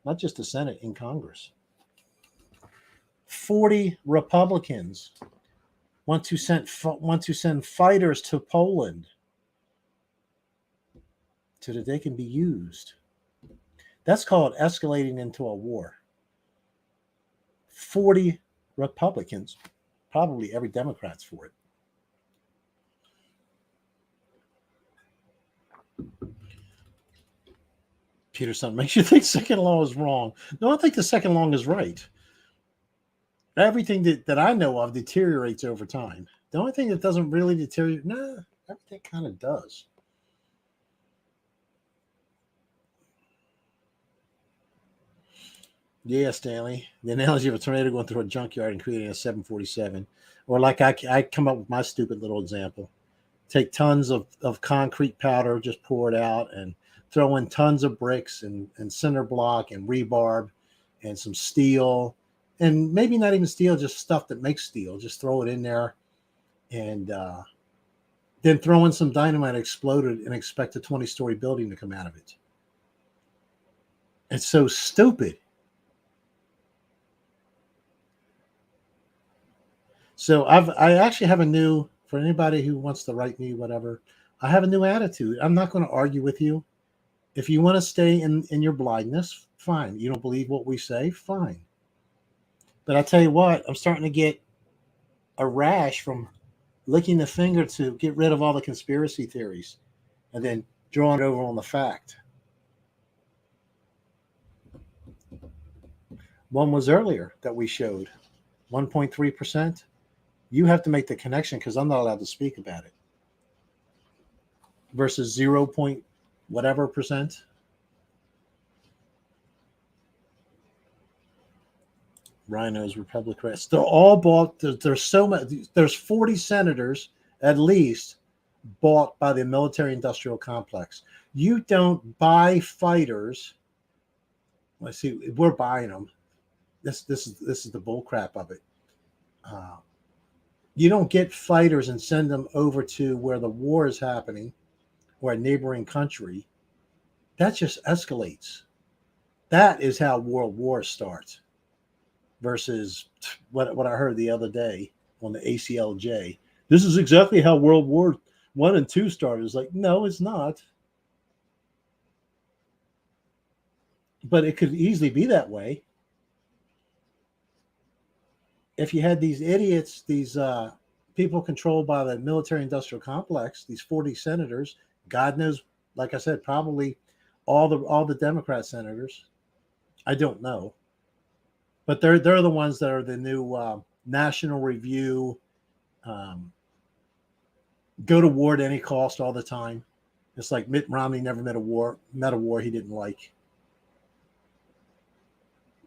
not just the Senate, in Congress. 40 Republicans want to send fighters to Poland so that they can be used. That's called escalating into a war. 40 Republicans, probably every Democrat's for it. Peterson makes you think second law is wrong. No, I think the second law is right. Everything that I know of deteriorates over time. The only thing that doesn't really deteriorate, everything kind of does. Yeah, Stanley. The analogy of a tornado going through a junkyard and creating a 747. Or like I come up with my stupid little example. Take tons of concrete powder, just pour it out, and throw in tons of bricks and cinder block and rebarb and some steel. And maybe not even steel, just stuff that makes steel. Just throw it in there and then throw in some dynamite, explode it, and expect a 20-story building to come out of it. It's so stupid. So I actually have a new, for anybody who wants to write me, whatever, I have a new attitude. I'm not going to argue with you. If you want to stay in your blindness, fine. You don't believe what we say, fine. But I tell you what, I'm starting to get a rash from licking the finger to get rid of all the conspiracy theories and then drawing it over on the fact. One was earlier that we showed, 1.3%. You have to make the connection because I'm not allowed to speak about it. Versus 0. Whatever percent. Rhinos, Republicans. They're all bought. There's so many. There's 40 senators at least bought by the military-industrial complex. You don't buy fighters. Let's see. We're buying them. This is the bull crap of it. You don't get fighters and send them over to where the war is happening or a neighboring country. That just escalates. That is how world wars start. Versus what I heard the other day on the ACLJ. This is exactly how World War I and II started. It's like, no, it's not. But it could easily be that way. If you had these idiots, these people controlled by the military-industrial complex, these 40 senators, God knows, like I said, probably all the Democrat senators. I don't know. But they're the ones that are the new National Review, go to war at any cost all the time. It's like Mitt Romney never met a war he didn't like.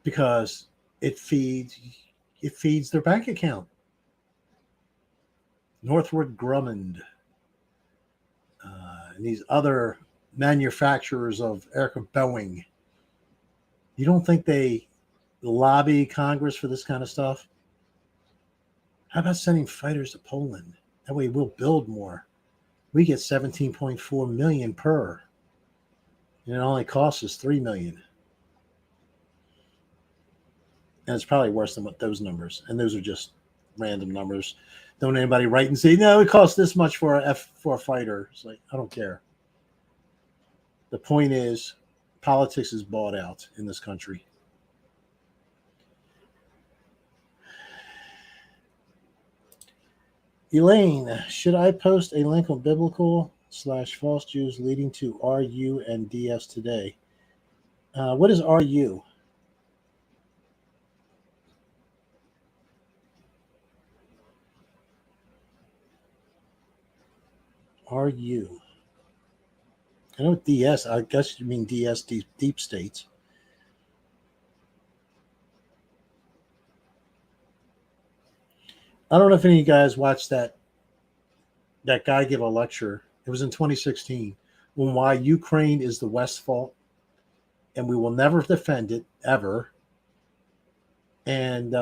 Because it feeds their bank account. Northrop Grumman and these other manufacturers of aircraft, Boeing. You don't think they lobby Congress for this kind of stuff? How about sending fighters to Poland? That way we'll build more. We get 17.4 million per. And it only costs us 3 million. And it's probably worse than what those numbers. And those are just random numbers. Don't anybody write and say, no, it costs this much for a fighter. It's like, I don't care. The point is, politics is bought out in this country. Elaine, should I post a link on biblical/false Jews leading to RU and DS today? What is RU? are you? I know DS. I guess you mean DS, deep states. I don't know if any of you guys watched that guy give a lecture. It was in 2016 on why Ukraine is the West's fault, and we will never defend it ever. And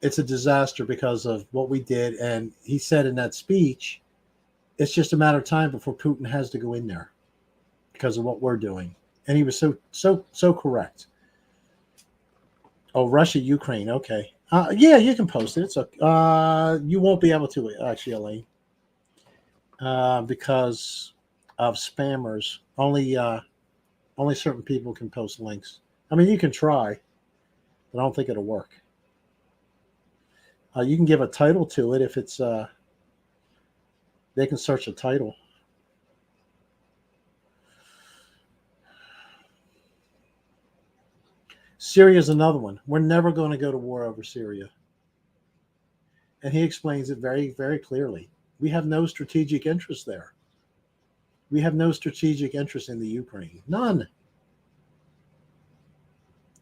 it's a disaster because of what we did. And he said in that speech, it's just a matter of time before Putin has to go in there because of what we're doing. And he was so correct. Oh, Russia, Ukraine. Okay. Yeah, you can post it. It's you won't be able to actually, because of spammers. Only certain people can post links. I mean, you can try, but I don't think it'll work. You can give a title to it if it's. They can search a title. Syria is another one. We're never going to go to war over Syria. And he explains it very, very clearly. We have no strategic interest there. We have no strategic interest in the Ukraine. None.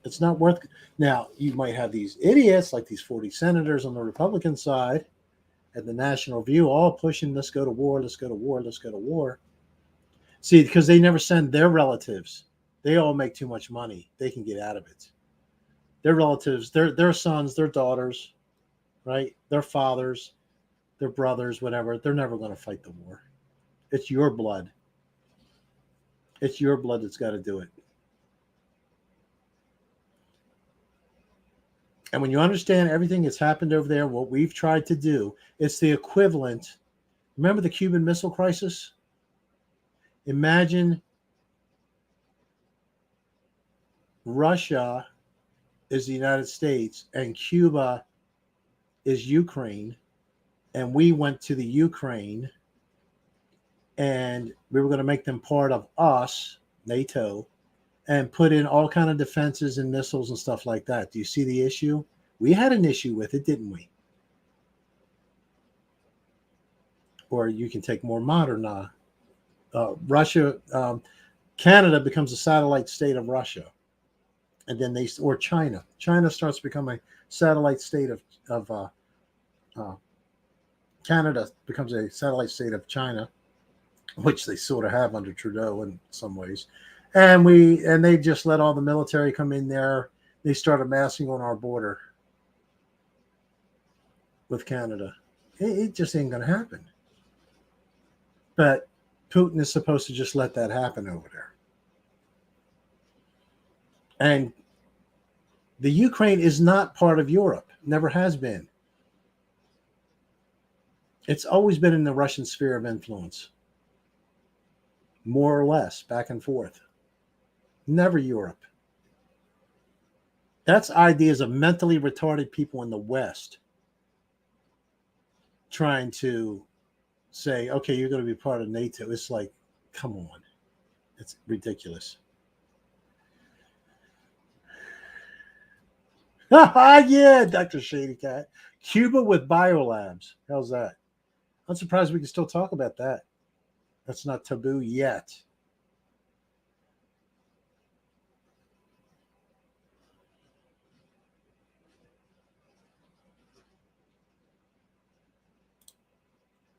It's not worth. Now, you might have these idiots like these 40 senators on the Republican side at the National View all pushing, let's go to war, let's go to war, let's go to war. See, because they never send their relatives. They all make too much money. They can get out of it. Their relatives, their sons, their daughters, right? Their fathers, their brothers, whatever. They're never going to fight the war. It's your blood. It's your blood that's got to do it. And when you understand everything that's happened over there, what we've tried to do, it's the equivalent. Remember the Cuban Missile Crisis? Imagine Russia is the United States and Cuba is Ukraine, and we went to the Ukraine and we were going to make them part of us, NATO, and put in all kind of defenses and missiles and stuff like that. Do you see the issue? We had an issue with it, didn't we? Or you can take more modern. Russia, Canada becomes a satellite state of Russia, and then or China. China starts to become a satellite state of Canada becomes a satellite state of China, which they sort of have under Trudeau in some ways. And they just let all the military come in there. They start amassing on our border with Canada. It just ain't going to happen. But Putin is supposed to just let that happen over there. And the Ukraine is not part of Europe. Never has been. It's always been in the Russian sphere of influence. More or less, back and forth. Never Europe. That's ideas of mentally retarded people in the West trying to say, okay, you're going to be part of NATO. It's like, come on. It's ridiculous. Yeah, Dr. Shady Cat. Cuba with biolabs. How's that? I'm surprised we can still talk about that. That's not taboo yet.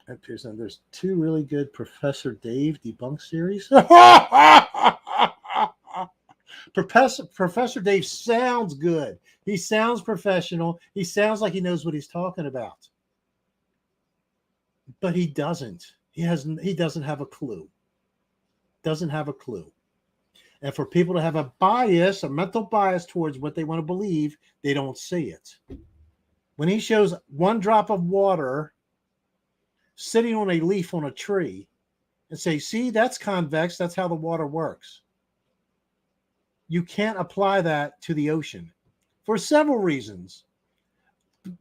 At Pearson, there's 2 really good Professor Dave debunk series. Professor Dave sounds good. He sounds professional. He sounds like he knows what he's talking about. But he doesn't. He doesn't have a clue. Doesn't have a clue. And for people to have a bias, a mental bias towards what they want to believe, they don't see it. When he shows 1 drop of water sitting on a leaf on a tree and say, see, that's convex. That's how the water works. You can't apply that to the ocean for several reasons.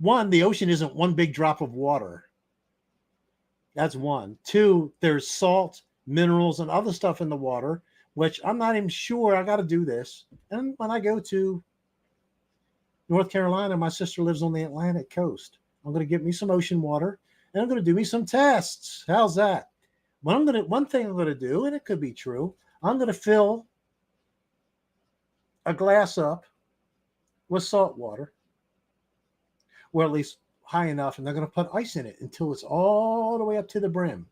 1, the ocean isn't 1 big drop of water. That's 1. 2, there's salt, minerals, and other stuff in the water, which I'm not even sure. I got to do this. And when I go to North Carolina, my sister lives on the Atlantic coast. I'm going to get me some ocean water, and I'm going to do me some tests. How's that? One thing I'm gonna do, and it could be true, I'm gonna fill a glass up with salt water, or at least high enough, and they're gonna put ice in it until it's all the way up to the brim.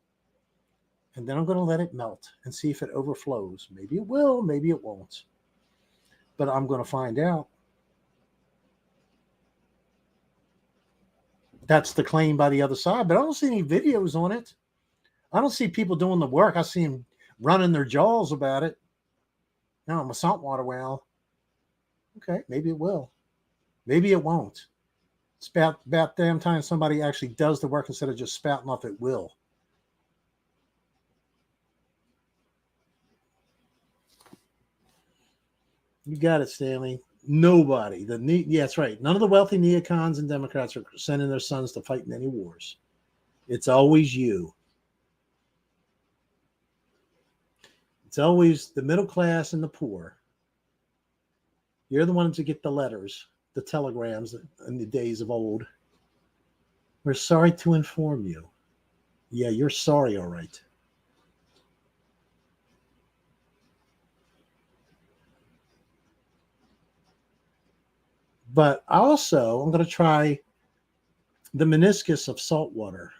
And then I'm gonna let it melt and see if it overflows. Maybe it will, maybe it won't. But I'm gonna find out. That's the claim by the other side, but I don't see any videos on it. I don't see people doing the work. I see them running their jaws about it. No, I'm a saltwater well. Okay, maybe it will. Maybe it won't. It's about damn time somebody actually does the work instead of just spouting off it will. You got it, Stanley. Nobody. Yeah, that's right. None of the wealthy neocons and Democrats are sending their sons to fight in any wars. It's always you. It's always the middle class and the poor. You're the ones that get the letters, the telegrams in the days of old. We're sorry to inform you. Yeah, you're sorry, all right. But also, I'm going to try the meniscus of salt water.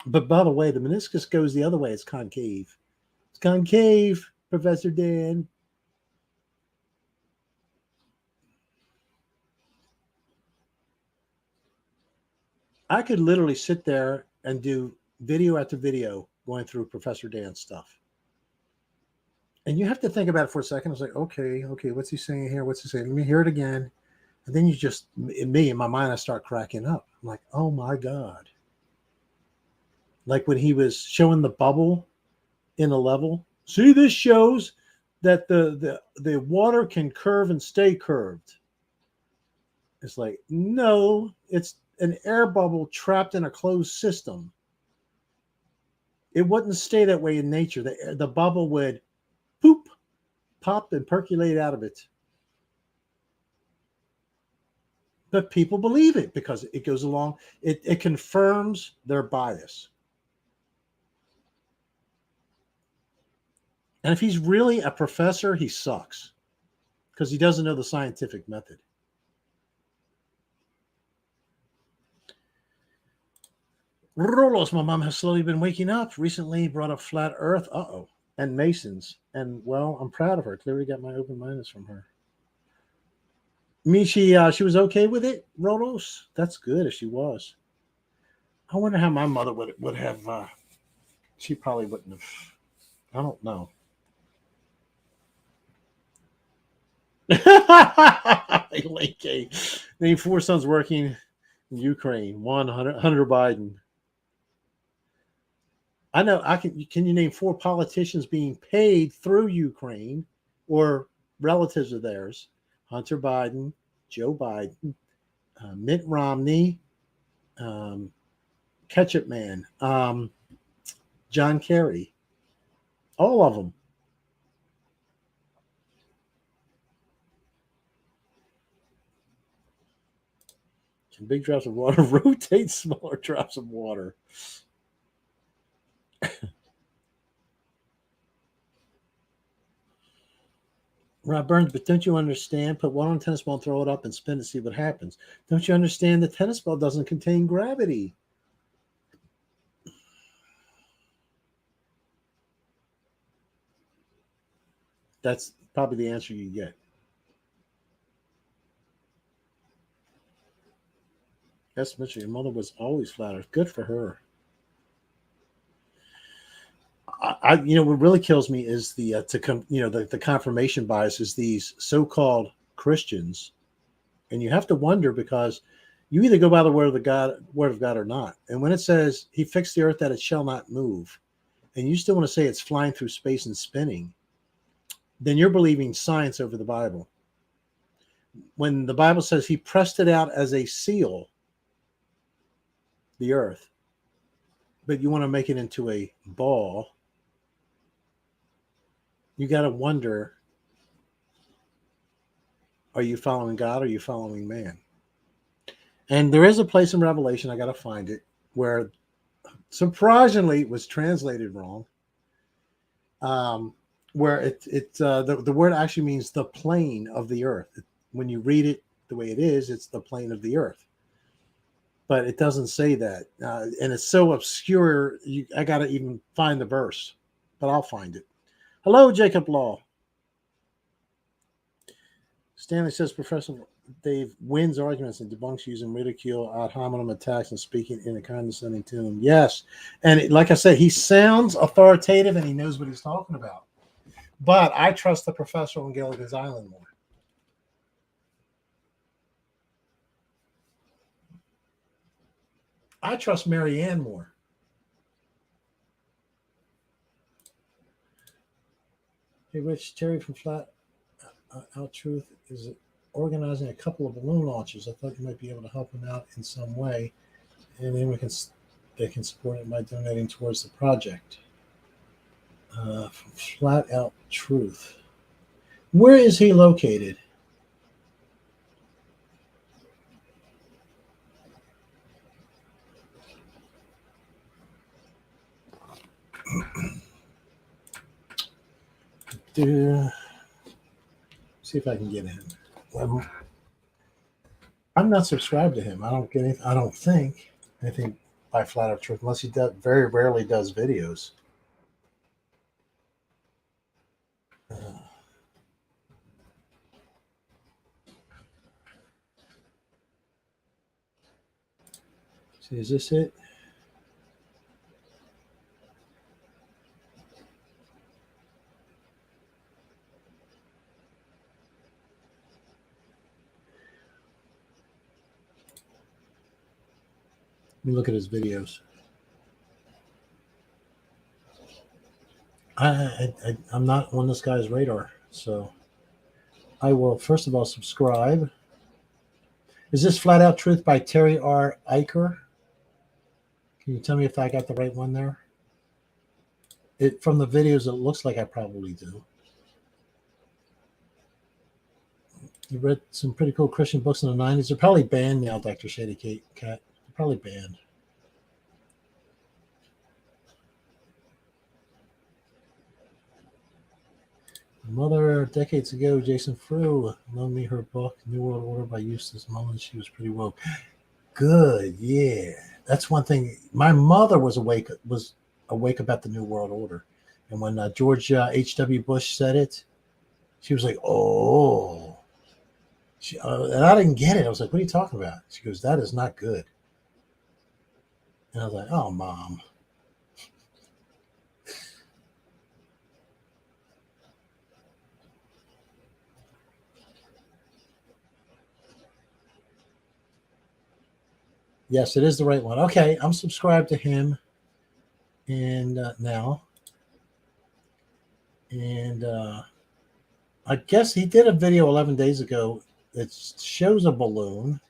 But by the way, the meniscus goes the other way. It's concave. It's concave, Professor Dan. I could literally sit there and do video after video going through Professor Dan's stuff. And you have to think about it for a second. It's like, okay, what's he saying here? What's he saying? Let me hear it again. And then in my mind, I start cracking up. I'm like, oh my God. Like when he was showing the bubble in a level. See, this shows that the water can curve and stay curved. It's like, no, it's an air bubble trapped in a closed system. It wouldn't stay that way in nature. The bubble would poop, pop, and percolate out of it. But people believe it because it goes along. It confirms their bias. And if he's really a professor, he sucks because he doesn't know the scientific method. Rolos, my mom has slowly been waking up. Recently brought up flat earth. And Masons. And, well, I'm proud of her. Clearly got my open mindedness from her. She was okay with it, Rolos? That's good if she was. I wonder how my mother would have. She probably wouldn't have. I don't know. Name 4 sons working in Ukraine. 1, Hunter Biden. I know. Can you name 4 politicians being paid through Ukraine or relatives of theirs? Hunter Biden, Joe Biden, Mitt Romney, Ketchup Man, John Kerry. All of them. Can big drops of water rotate smaller drops of water? Rob Burns, but don't you understand? Put one on a tennis ball and throw it up and spin it, see what happens. Don't you understand the tennis ball doesn't contain gravity? That's probably the answer you get. Yes, Mitchell, your mother was always flattered. Good for her. What really kills me is the confirmation bias is these so-called Christians, and you have to wonder because you either go by the word of God or not. And when it says He fixed the earth that it shall not move, and you still want to say it's flying through space and spinning, then you're believing science over the Bible. When the Bible says He pressed it out as a seal, the earth, but you want to make it into a ball. You got to wonder, are you following God or are you following man? And there is a place in Revelation, I got to find it, where surprisingly, it was translated wrong. Where the word actually means the plane of the earth. When you read it the way it is, it's the plane of the earth. But it doesn't say that, and it's so obscure. I got to even find the verse, but I'll find it. Hello, Jacob Law. Stanley says Professor Dave wins arguments and debunks using ridicule, ad hominem attacks, and speaking in a condescending tone. Yes, and like I said, he sounds authoritative and he knows what he's talking about. But I trust the professor on Gilligan's Island more. I trust Mary Ann more. Hey, Rich, Terry from Flat Out Truth is organizing a couple of balloon launches. I thought you might be able to help them out in some way, and then they can support it by donating towards the project. From Flat Out Truth. Where is he located? See if I can get in. I'm not subscribed to him. I don't get anything. I don't think anything by Flat Out Truth, unless he very rarely does videos. See, is this it? Let me look at his videos. I'm not on this guy's radar, so I will first of all subscribe. Is this Flat Out Truth by Terry R. Eicher? Can you tell me if I got the right one there? From the videos, it looks like I probably do. You read some pretty cool Christian books in the 90s. They're probably banned now, Dr. Shady Cat. They're probably banned. Mother, decades ago, Jason Frew loaned me her book, New World Order by Eustace Mullins. She was pretty woke. Good, yeah. That's one thing. My mother was awake about the New World Order. And when George H.W. Bush said it, she was like, oh. And I didn't get it. I was like, what are you talking about? She goes, that is not good. And I was like, oh, Mom. Yes, it is the right one. Okay, I'm subscribed to him and now. And I guess he did a video 11 days ago that shows a balloon,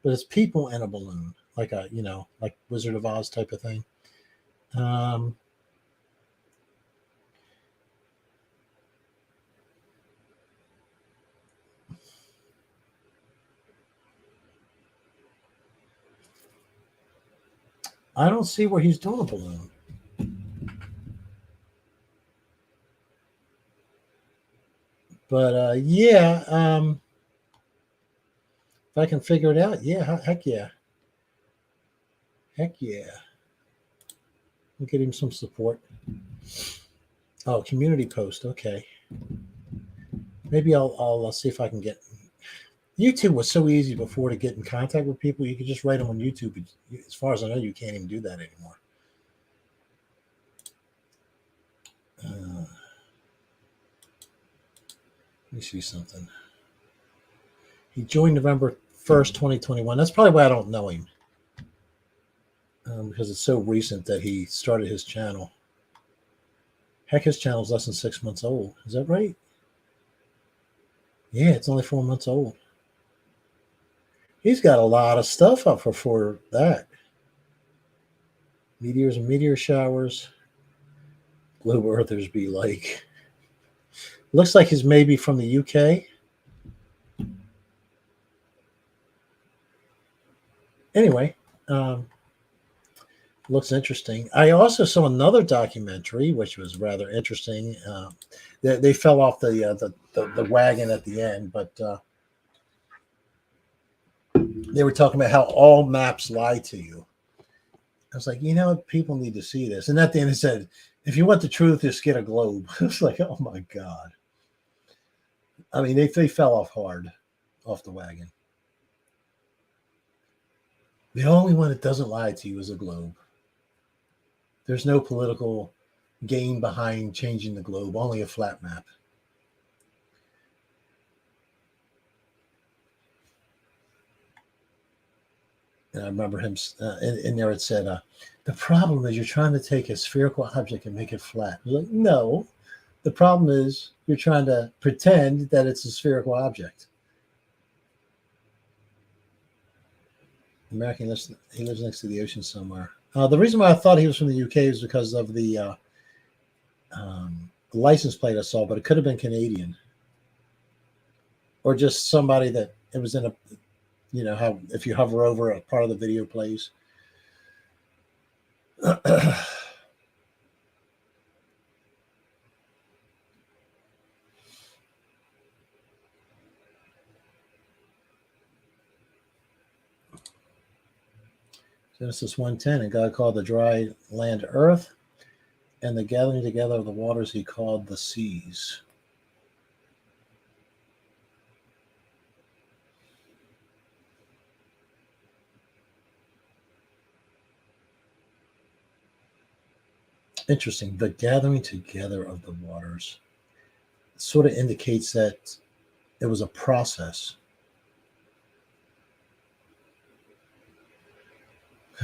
but it's people in a balloon, like like Wizard of Oz type of thing. I don't see where he's doing a balloon. But yeah, if I can figure it out, yeah, heck yeah. Heck yeah. We'll get him some support. Oh, community post. Okay. Maybe I'll see if I can get. YouTube was so easy before to get in contact with people. You could just write them on YouTube. As far as I know, you can't even do that anymore. Let me see something. He joined November 1st, 2021. That's probably why I don't know him. Because it's so recent that he started his channel. Heck, his channel is less than 6 months old. Is that right? Yeah, it's only 4 months old. He's got a lot of stuff up for that. Meteors and meteor showers. Globe Earthers be like. Looks like he's maybe from the UK. Anyway, Looks interesting. I also saw another documentary, which was rather interesting. They fell off the wagon at the end, but they were talking about how all maps lie to you. I was like, people need to see this. And at the end, it said, if you want the truth, just get a globe. I was like, oh my God. I mean, they fell off hard off the wagon. The only one that doesn't lie to you is a globe. There's no political gain behind changing the globe, only a flat map. And I remember him in there. It said, the problem is you're trying to take a spherical object and make it flat. I was like, no, the problem is you're trying to pretend that it's a spherical object. American he lives next to the ocean somewhere. The reason why I thought he was from the UK is because of the license plate I saw, but it could have been Canadian. Or just somebody that it was in a, how if you hover over a part of the video plays. Genesis 1:10, and God called the dry land earth, and the gathering together of the waters he called the seas. Interesting. The gathering together of the waters sort of indicates that it was a process.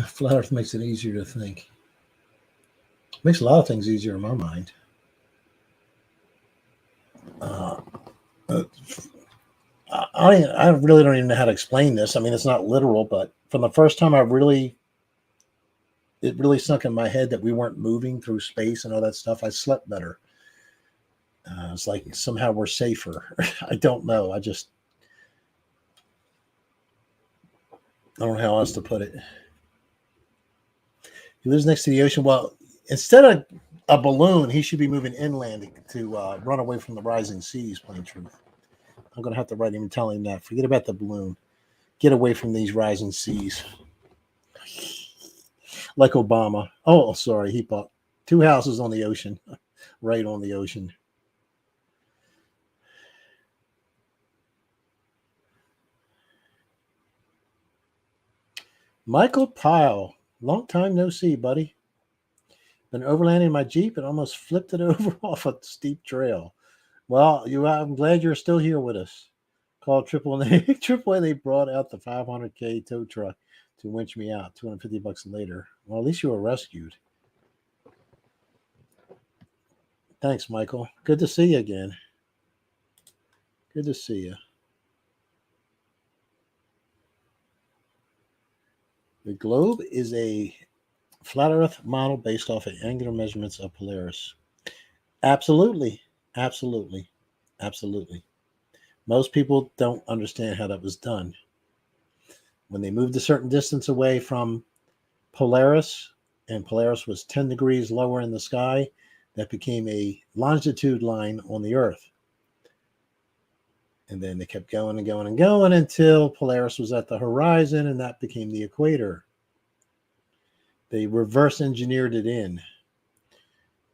Flat Earth makes it easier to think. Makes a lot of things easier in my mind. I really don't even know how to explain this. I mean, it's not literal, but from the first time it really sunk in my head that we weren't moving through space and all that stuff, I slept better. It's like somehow we're safer. I don't know. I don't know how else to put it. He lives next to the ocean. Well, instead of a balloon, he should be moving inland to run away from the rising seas, plain truth. I'm going to have to write him and tell him that. Forget about the balloon. Get away from these rising seas. Like Obama. Oh, sorry. He bought 2 houses on the ocean. Right on the ocean. Michael Pyle. Long time no see, buddy. Been overlanding my Jeep and almost flipped it over off a steep trail. Well, I'm glad you're still here with us. Called AAA. They brought out the 500K tow truck to winch me out. $250 later. Well, at least you were rescued. Thanks, Michael. Good to see you again. Good to see you. The globe is a flat Earth model based off of angular measurements of Polaris. Absolutely. Absolutely. Absolutely. Most people don't understand how that was done. When they moved a certain distance away from Polaris, and Polaris was 10 degrees lower in the sky, that became a longitude line on the Earth. And then they kept going and going and going until Polaris was at the horizon, and that became the equator. They reverse engineered it in.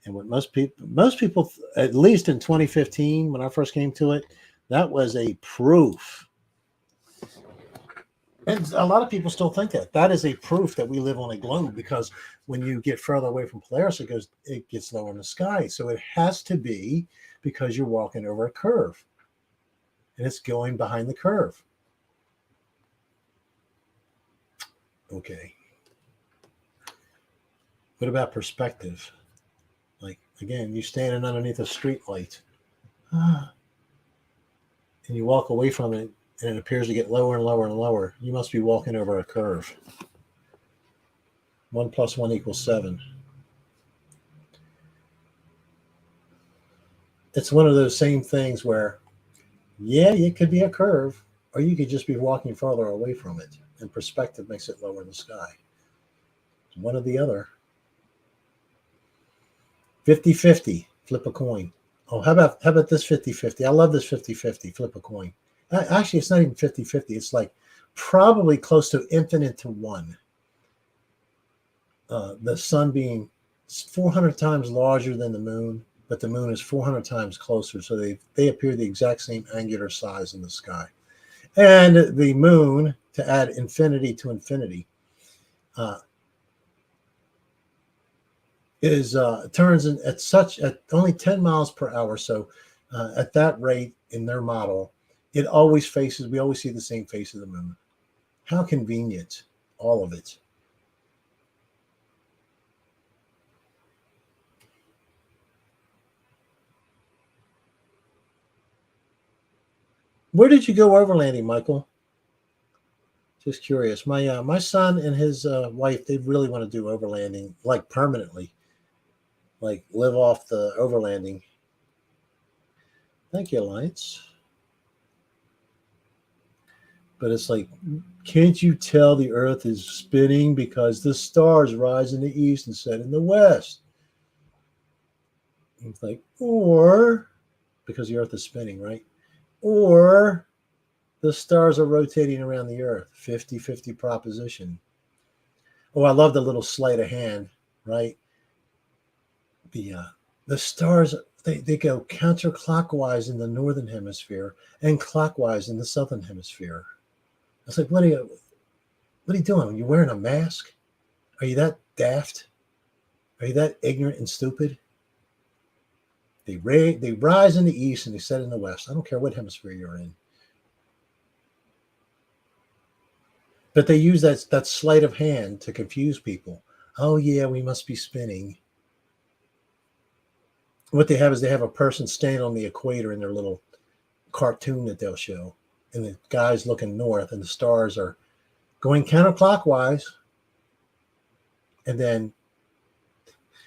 And what most people, at least in 2015, when I first came to it, that was a proof. And a lot of people still think that is a proof that we live on a globe, because when you get further away from Polaris, it gets lower in the sky. So it has to be because you're walking over a curve. And it's going behind the curve. Okay. What about perspective? Like, again, you're standing underneath a street light. And you walk away from it, and it appears to get lower and lower and lower. You must be walking over a curve. 1 + 1 = 7. It's one of those same things where, yeah, it could be a curve, or you could just be walking farther away from it, and perspective makes it lower in the sky. One or the other. 50-50. Flip a coin. Oh, how about this 50-50? I love this 50-50. Flip a coin. Actually, it's not even 50-50. It's like probably close to infinite to one. The sun being 400 times larger than the moon, but the moon is 400 times closer. So they appear the exact same angular size in the sky. And the moon, to add infinity to infinity, turns in at only 10 miles per hour. So at that rate in their model, we always see the same face of the moon. How convenient, all of it. Where did you go overlanding, Michael? Just curious. My son and his wife, they really want to do overlanding, like permanently, like live off the overlanding. Thank you, Alliance. But it's like, can't you tell the Earth is spinning because the stars rise in the east and set in the west? It's like, or because the Earth is spinning, right? Or the stars are rotating around the Earth. 50-50 proposition. Oh, I love the little sleight of hand, right? The stars, they go counterclockwise in the northern hemisphere and clockwise in the southern hemisphere. I was like, what are you doing? Are you wearing a mask? Are you that daft? Are you that ignorant and stupid? They rise in the east and they set in the west. I don't care what hemisphere you're in. But they use that sleight of hand to confuse people. Oh yeah, we must be spinning. What they have is they have a person standing on the equator in their little cartoon that they'll show. And the guy's looking north and the stars are going counterclockwise. And then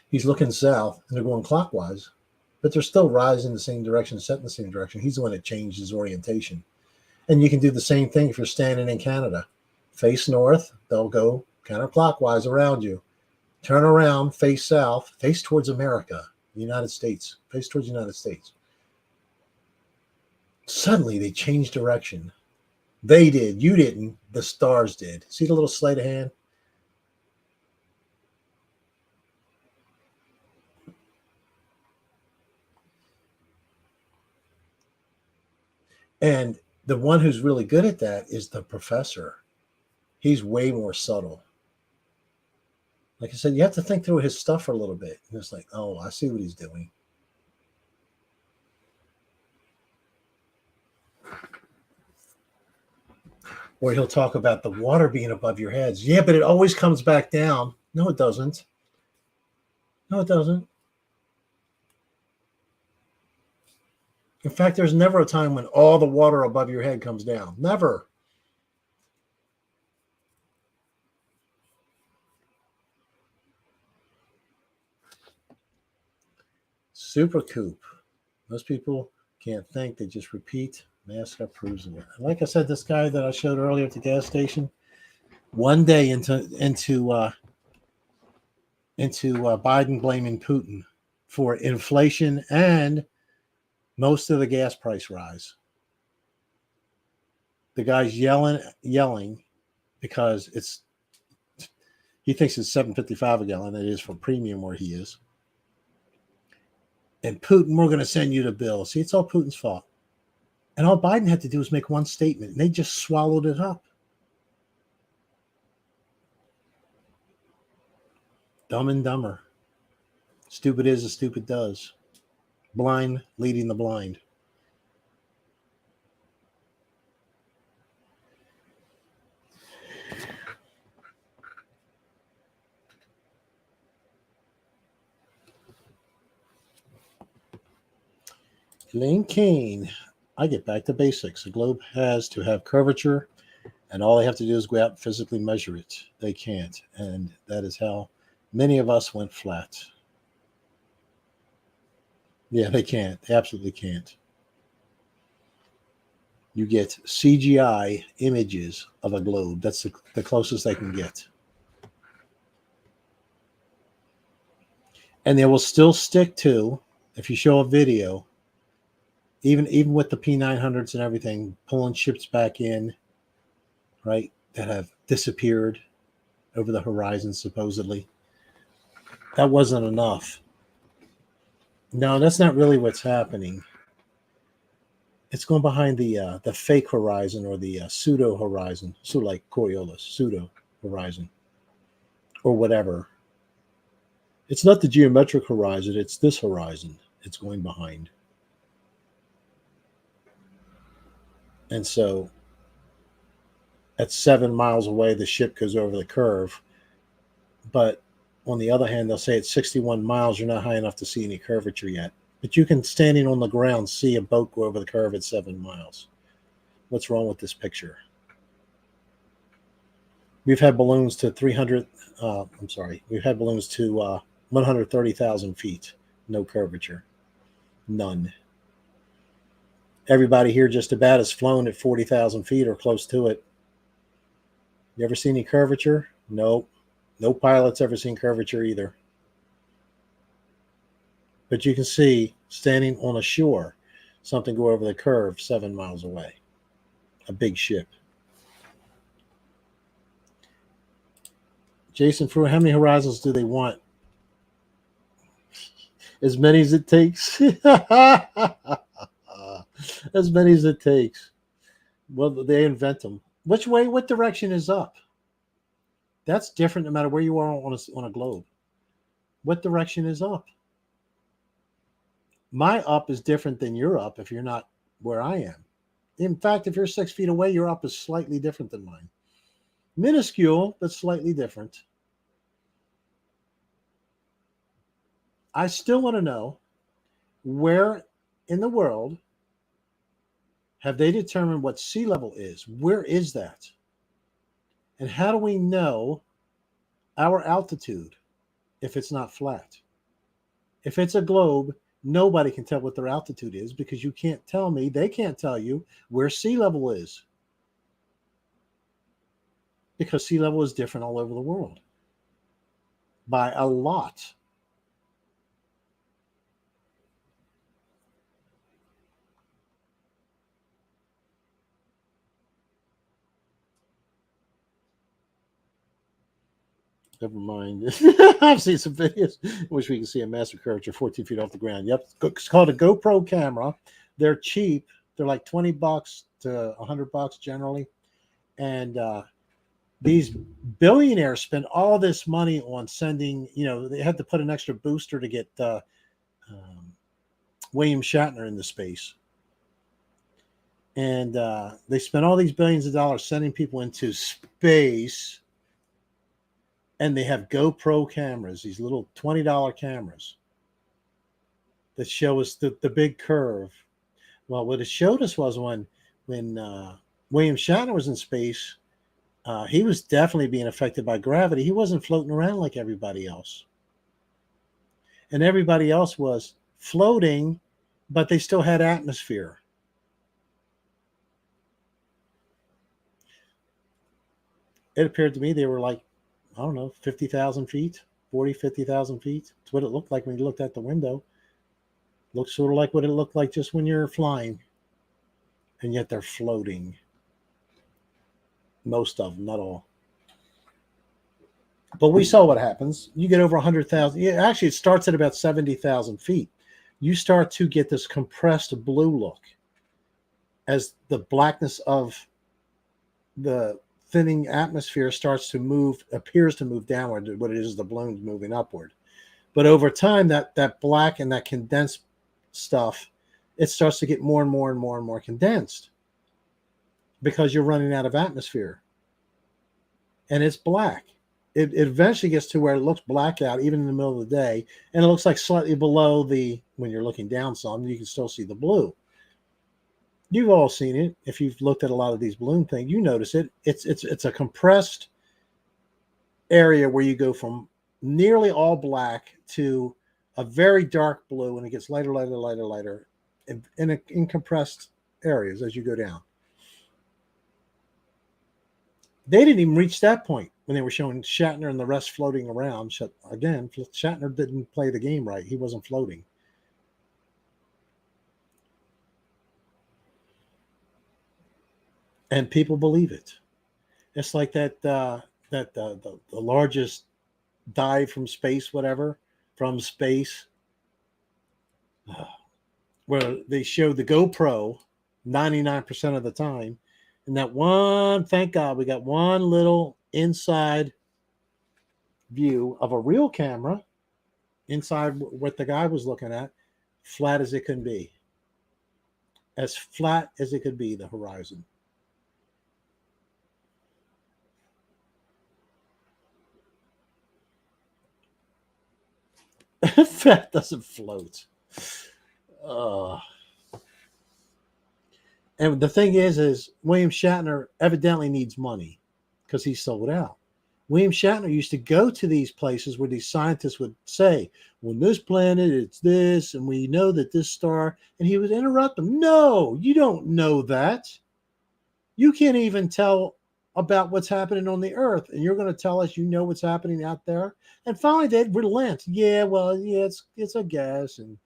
he's looking south and they're going clockwise. But they're still rising in the same direction, set in the same direction. He's the one that changed his orientation. And you can do the same thing if you're standing in Canada. Face north, they'll go counterclockwise around you. Turn around, face south, face towards America, the United States. Face towards the United States. Suddenly, they changed direction. They did. You didn't. The stars did. See the little sleight of hand? And the one who's really good at that is the professor. He's way more subtle. Like I said, you have to think through his stuff for a little bit. And it's like, oh, I see what he's doing. Or he'll talk about the water being above your heads. Yeah, but it always comes back down. No, it doesn't. No, it doesn't. In fact, there's never a time when all the water above your head comes down. Never. Super Coop. Most people can't think. They just repeat. Mascot proves it. Like I said, this guy that I showed earlier at the gas station, one day into Biden blaming Putin for inflation and most of the gas price rise. The guy's yelling because he thinks it's $7.55 a gallon. It is for premium where he is. And Putin, we're going to send you the bill. See, it's all Putin's fault. And all Biden had to do was make one statement, and they just swallowed it up. Dumb and dumber. Stupid is as stupid does. Blind leading the blind. Elaine Kane. I get back to basics. The globe has to have curvature, and all they have to do is go out and physically measure it. They can't, and that is how many of us went flat. Yeah, they can't. They absolutely can't. You get CGI images of a globe. That's the closest they can get. And they will still stick to, if you show a video, even with the P900s and everything, pulling ships back in, right, that have disappeared over the horizon, supposedly. That wasn't enough. No, that's not really what's happening. It's going behind the fake horizon or the pseudo horizon, so like Coriolis, pseudo horizon, or whatever. It's not the geometric horizon, it's this horizon it's going behind. And so at 7 miles away, the ship goes over the curve. But on the other hand, they'll say at 61 miles, you're not high enough to see any curvature yet. But you can, standing on the ground, see a boat go over the curve at 7 miles. What's wrong with this picture? We've had balloons to 130,000 feet. No curvature. None. Everybody here just about has flown at 40,000 feet or close to it. You ever seen any curvature? Nope. No pilot's ever seen curvature either. But you can see, standing on a shore, something go over the curve 7 miles away. A big ship. Jason, for how many horizons do they want? As many as it takes. As many as it takes. Well, they invent them. Which way, what direction is up? That's different no matter where you are on a globe. What direction is up? My up is different than your up if you're not where I am. In fact, if you're 6 feet away, your up is slightly different than mine. Minuscule, but slightly different. I still want to know, where in the world have they determined what sea level is? Where is that? And how do we know our altitude if it's not flat? If it's a globe, nobody can tell what their altitude is because you can't tell me, they can't tell you where sea level is. Because sea level is different all over the world by a lot. Never mind. I've seen some videos in which we can see a massive curvature 14 feet off the ground. Yep. It's called a GoPro camera. They're cheap. They're like $20 to $100 generally. And these billionaires spend all this money on sending, they had to put an extra booster to get William Shatner into space. And they spent all these billions of dollars sending people into space. And they have GoPro cameras, these little $20 cameras that show us the big curve. Well, what it showed us was when William Shatner was in space, he was definitely being affected by gravity. He wasn't floating around like everybody else. And everybody else was floating, but they still had atmosphere. It appeared to me they were like, I don't know, 50,000 feet, 50,000 feet. It's what it looked like when you looked out the window. Looks sort of like what it looked like just when you're flying. And yet they're floating. Most of them, not all. But we saw what happens. You get over 100,000. Yeah, actually, it starts at about 70,000 feet. You start to get this compressed blue look as the blackness of the thinning atmosphere starts to move, appears to move downward. What it is the balloon's moving upward. But over time, that black and that condensed stuff, it starts to get more and more and more and more condensed because you're running out of atmosphere. And it's black. It eventually gets to where it looks black out, even in the middle of the day, and it looks like slightly below when you're looking down some, you can still see the blue. You've all seen it. If you've looked at a lot of these balloon things, you notice it. It's a compressed area where you go from nearly all black to a very dark blue, and it gets lighter in compressed areas as you go down. They didn't even reach that point when they were showing Shatner and the rest floating around. Again, Shatner didn't play the game right. He wasn't floating. And people believe it. It's like the largest dive from space, whatever, from space, where they showed the GoPro 99% of the time. And that one, thank God, we got one little inside view of a real camera inside what the guy was looking at, flat as it can be. As flat as it could be, the horizon. Fat doesn't float. And the thing is William Shatner evidently needs money because he sold out. William Shatner used to go to these places where these scientists would say, "Well, this planet, it's this, and we know that this star," and he would interrupt them. "No, you don't know that. You can't even tell about what's happening on the Earth, and you're going to tell us you know what's happening out there." And finally, they'd relent. "Yeah, well, yeah, it's a guess." And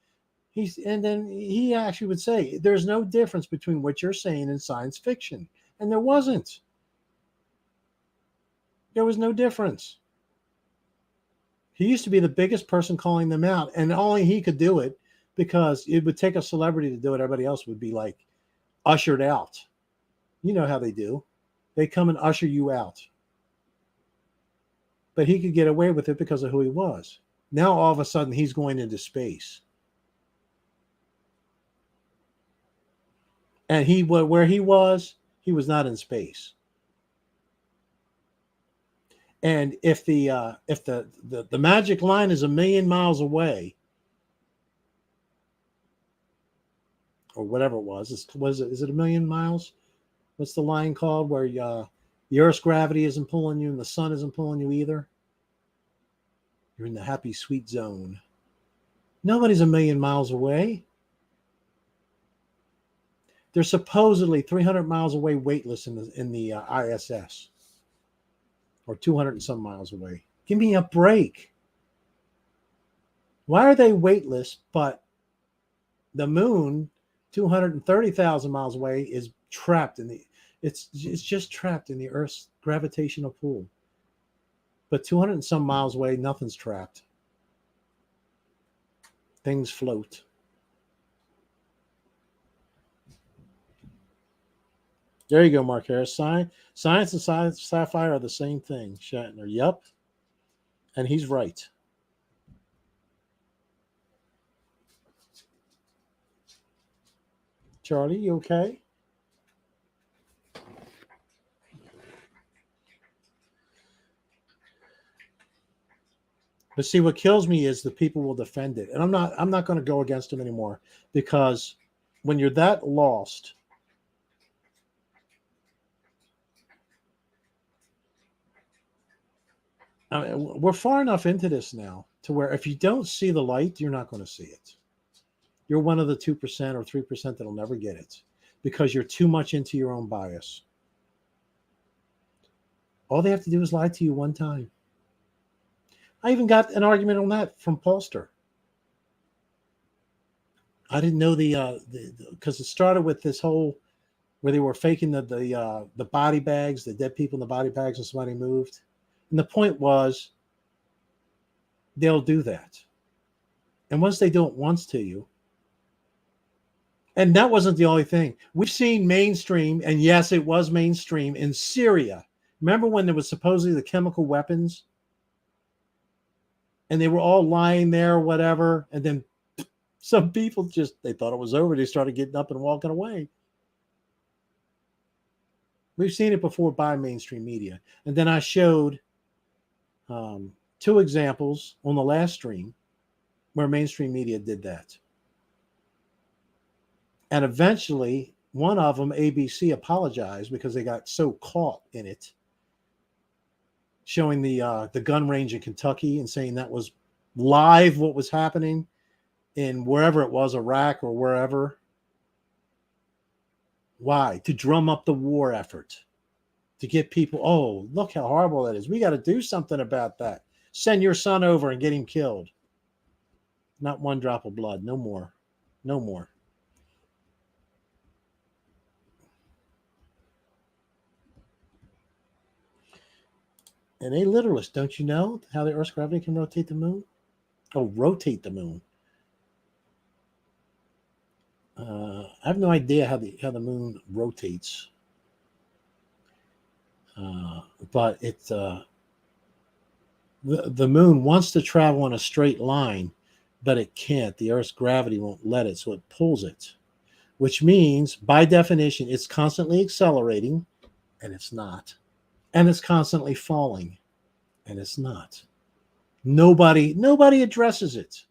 then he actually would say, "There's no difference between what you're saying and science fiction," and there wasn't. There was no difference. He used to be the biggest person calling them out, and only he could do it because it would take a celebrity to do it. Everybody else would be like ushered out. You know how they do. They come and usher you out. But he could get away with it because of who he was. Now, all of a sudden, he's going into space. And where he was not in space. And if the magic line is 1,000,000 miles away, or whatever it was, is it 1,000,000 miles? What's the line called where the Earth's gravity isn't pulling you and the sun isn't pulling you either? You're in the happy, sweet zone. Nobody's 1,000,000 miles away. They're supposedly 300 miles away weightless in the ISS. Or 200 and some miles away. Give me a break. Why are they weightless, but the moon, 230,000 miles away, is trapped it's just trapped in the Earth's gravitational pull. But 200 and some miles away, nothing's trapped. Things float. There you go, Mark Harris. Science and sci-fi are the same thing, Shatner. Yep. And he's right. Charlie, you okay? But see, what kills me is the people will defend it. And I'm not going to go against them anymore, because when you're that lost, I mean, we're far enough into this now to where if you don't see the light, you're not going to see it. You're one of the 2% or 3% that'll never get it because you're too much into your own bias. All they have to do is lie to you one time. I even got an argument on that from Polster. I didn't know because it started with this whole where they were faking the body bags, the dead people in the body bags, and somebody moved. And the point was, they'll do that. And once they do it once to you, and that wasn't the only thing. We've seen mainstream, and yes, it was mainstream in Syria. Remember when there was supposedly the chemical weapons? And they were all lying there, whatever. And then some people they thought it was over. They started getting up and walking away. We've seen it before by mainstream media. And then I showed 2 examples on the last stream where mainstream media did that. And eventually, one of them, ABC, apologized because they got so caught in it, showing the gun range in Kentucky and saying that was live what was happening in wherever it was, Iraq or wherever. Why? To drum up the war effort, to get people, oh, look how horrible that is. We got to do something about that. Send your son over and get him killed. Not one drop of blood. No more. No more. And a literalist, don't you know how the Earth's gravity can rotate the moon? Oh, rotate the moon. I have no idea how the moon rotates, but the moon wants to travel in a straight line, but it can't. The Earth's gravity won't let it, so it pulls it, which means, by definition, it's constantly accelerating, and it's not, and it's constantly falling, and it's not. Nobody addresses it.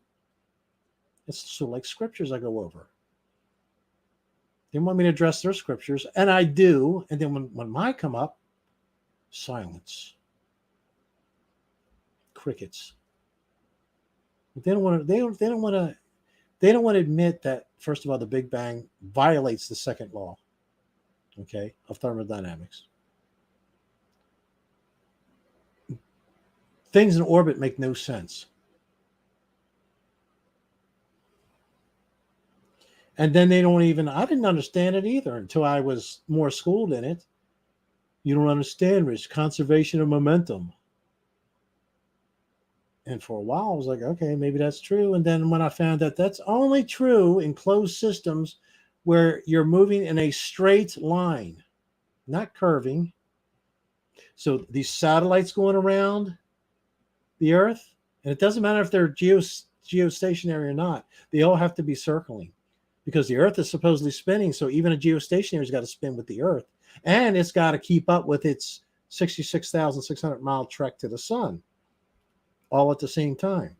It's sort of like scriptures I go over. They want me to address their scriptures, and I do. And then when mine come up, silence, crickets. But they don't want to. They don't want to. They don't want to admit that, first of all, the Big Bang violates the second law, okay, of thermodynamics. Things in orbit make no sense. And then they don't even, I didn't understand it either until I was more schooled in it. You don't understand, Rich, conservation of momentum. And for a while, I was like, okay, maybe that's true. And then when I found that that's only true in closed systems where you're moving in a straight line, not curving. So these satellites going around the Earth, and it doesn't matter if they're geostationary or not, they all have to be circling, because the Earth is supposedly spinning. So even a geostationary has got to spin with the Earth, and it's got to keep up with its 66,600 mile trek to the sun, all at the same time.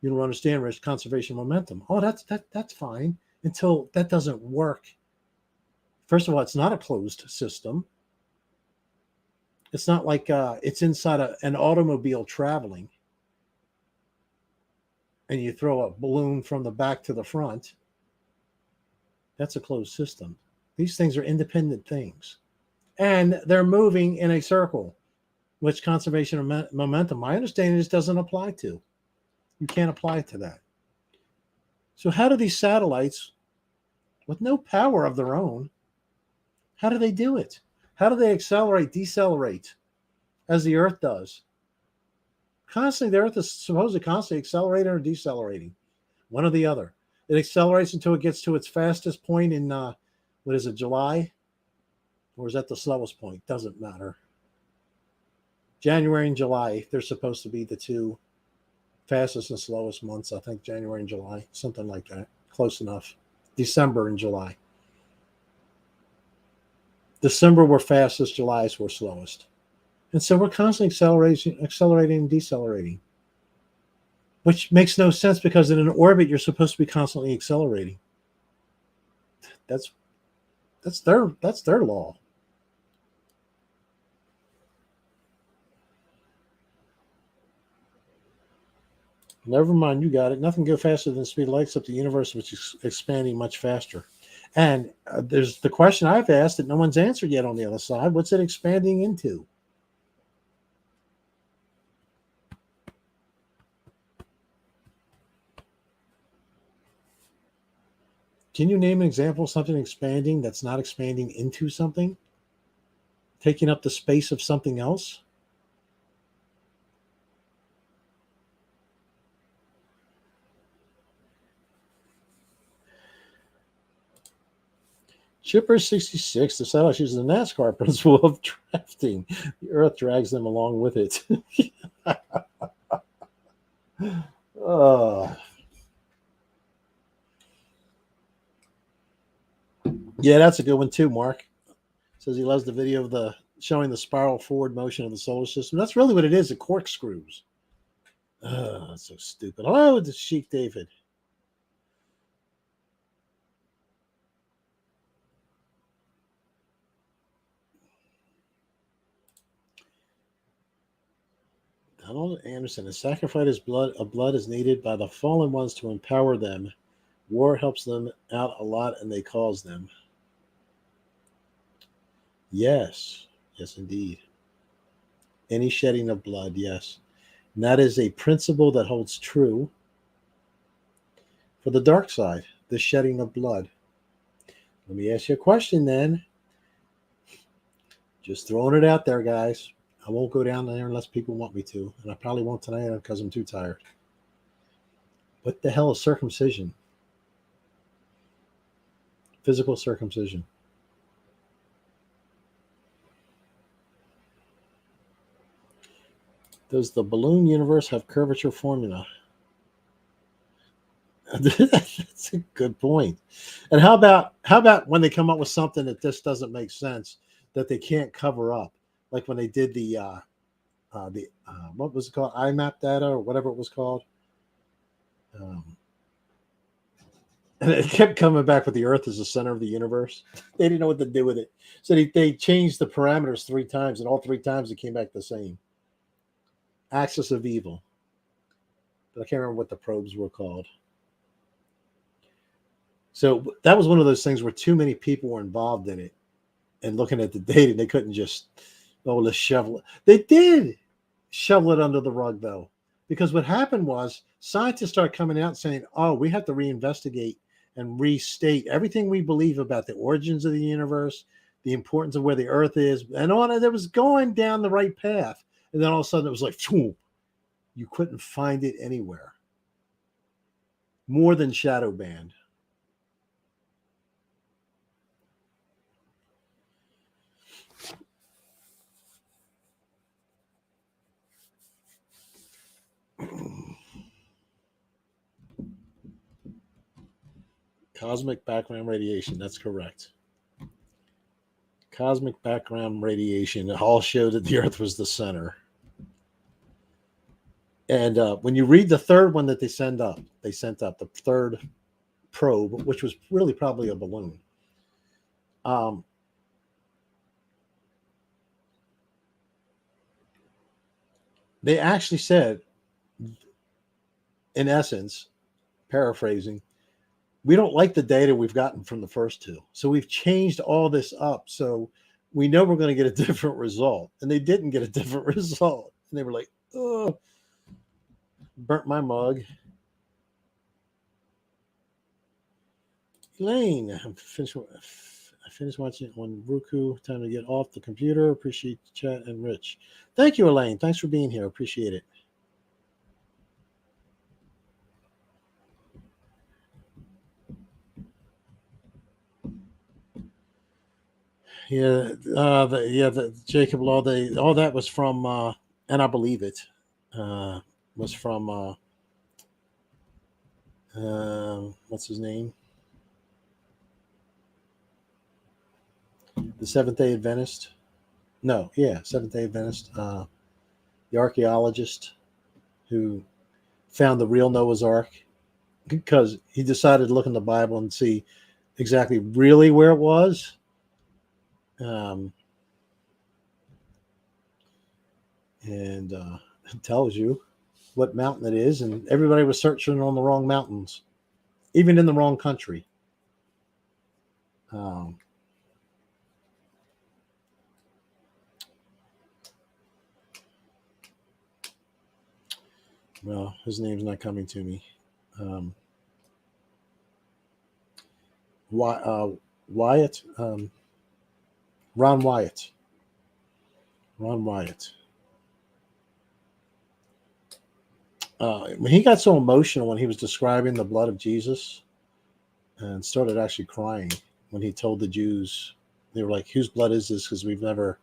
You don't understand, Rich, conservation momentum. Oh, that's fine until that doesn't work. First of all, it's not a closed system. It's not like it's inside an automobile traveling, and you throw a balloon from the back to the front. That's a closed system. These things are independent things, and they're moving in a circle, which conservation of momentum, my understanding is, doesn't apply to. You can't apply it to that. So how do these satellites, with no power of their own, how do they do it? How do they accelerate, decelerate, as the Earth does? Constantly, the Earth is supposedly constantly accelerating or decelerating, one or the other. It accelerates until it gets to its fastest point in, what is it, July? Or is that the slowest point? Doesn't matter. January and July, they're supposed to be the two fastest and slowest months. I think January and July, something like that. Close enough. December and July. December we're fastest, July's we're slowest. And so we're constantly accelerating and decelerating, which makes no sense, because in an orbit you're supposed to be constantly accelerating. That's their law. Never mind, you got it. Nothing go faster than the speed of light, except the universe, which is expanding much faster. And there's the question I've asked that no one's answered yet on the other side. What's it expanding into? Can you name an example of something expanding that's not expanding into something? Taking up the space of something else? Chipper 66, the satellite uses the NASCAR principle of drafting. The Earth drags them along with it. Yeah, that's a good one too, Mark. Says he loves the video of showing the spiral forward motion of the solar system. That's really what it is, the corkscrews. That's so stupid. Hello, it's Sheik David. Donald Anderson, a sacrifice of blood is needed by the fallen ones to empower them. War helps them out a lot, and they cause them. Yes. Yes, indeed. Any shedding of blood, yes. And that is a principle that holds true for the dark side, the shedding of blood. Let me ask you a question then. Just throwing it out there, guys. I won't go down there unless people want me to. And I probably won't tonight because I'm too tired. What the hell is circumcision? Physical circumcision. Does the balloon universe have curvature formula? That's a good point. And how about when they come up with something that just doesn't make sense that they can't cover up, like when they did the what was it called, IMAP data or whatever it was called, and it kept coming back with the Earth as the center of the universe. They didn't know what to do with it, so they changed the parameters 3 times, and all 3 times it came back the same. Axis of evil, but I can't remember what the probes were called. So that was one of those things where too many people were involved in it and looking at the data, and they couldn't just, oh, let's shovel it. They did shovel it under the rug, though, because what happened was scientists started coming out saying, oh, we have to reinvestigate and restate everything we believe about the origins of the universe, the importance of where the Earth is, and on it. It was going down the right path. And then all of a sudden it was like, phew, you couldn't find it anywhere. More than shadow band. Cosmic background radiation. That's correct. Cosmic background radiation all showed that the Earth was the center. And when you read the third one that they sent up the third probe, which was really probably a balloon. They actually said, in essence, paraphrasing, we don't like the data we've gotten from the first two. So we've changed all this up. So we know we're going to get a different result. And they didn't get a different result. And they were like, oh, burnt my mug. Elaine, I finished watching it on Roku. Time to get off the computer. Appreciate the chat and Rich. Thank you, Elaine. Thanks for being here. Appreciate it. Yeah, the Jacob Law. All that was from, and I believe it was from what's his name? The Seventh-day Adventist. No, yeah, Seventh-day Adventist. The archaeologist who found the real Noah's Ark because he decided to look in the Bible and see exactly really where it was. And it tells you what mountain it is, and everybody was searching on the wrong mountains, even in the wrong country. Well, his name's not coming to me. Wyatt, Ron Wyatt. Ron Wyatt. When he got so emotional when he was describing the blood of Jesus and started actually crying when he told the Jews, they were like, whose blood is this? Because we've never,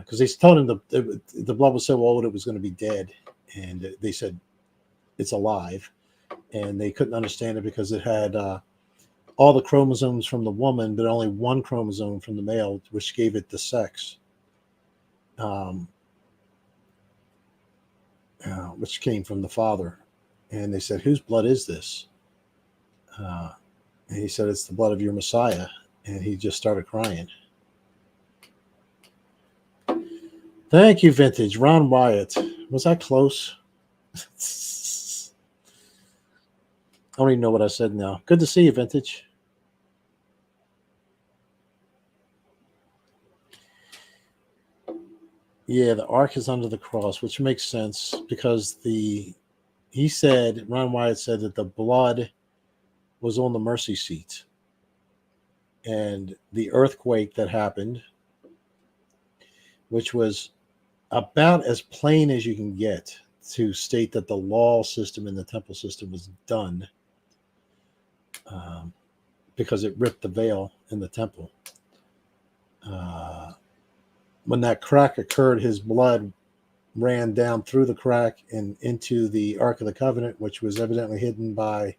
because they told him the blood was so old it was going to be dead. And they said it's alive. And they couldn't understand it because it had all the chromosomes from the woman, but only one chromosome from the male, which gave it the sex. Which came from the father. And they said, whose blood is this? And he said, it's the blood of your Messiah. And he just started crying. Thank you, Vintage. Ron Wyatt. Was that close? I don't even know what I said now. Good to see you, Vintage. Yeah, the ark is under the cross, which makes sense because Ron Wyatt said that the blood was on the mercy seat. And the earthquake that happened, which was about as plain as you can get to state that the law system and the temple system was done, because it ripped the veil in the temple. When that crack occurred, his blood ran down through the crack and into the Ark of the Covenant, which was evidently hidden by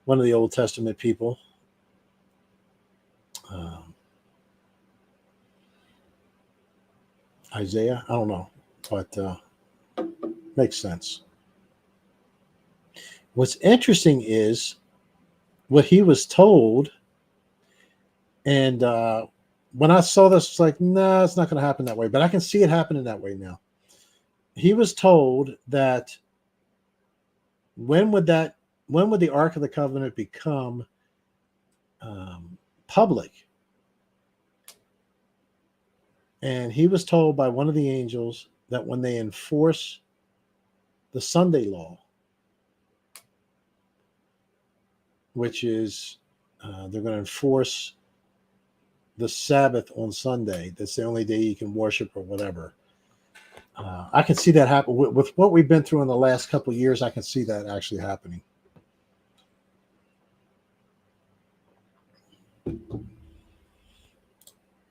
one of the Old Testament people. Isaiah, I don't know, but makes sense. What's interesting is what he was told, and when I saw this, it's like, nah, it's not going to happen that way, but I can see it happening that way now. He was told that when would the Ark of the Covenant become public? And he was told by one of the angels that when they enforce the Sunday law, which is they're going to enforce the Sabbath on Sunday, that's the only day you can worship or whatever. I can see that happen with what we've been through in the last couple of years. I can see that actually happening.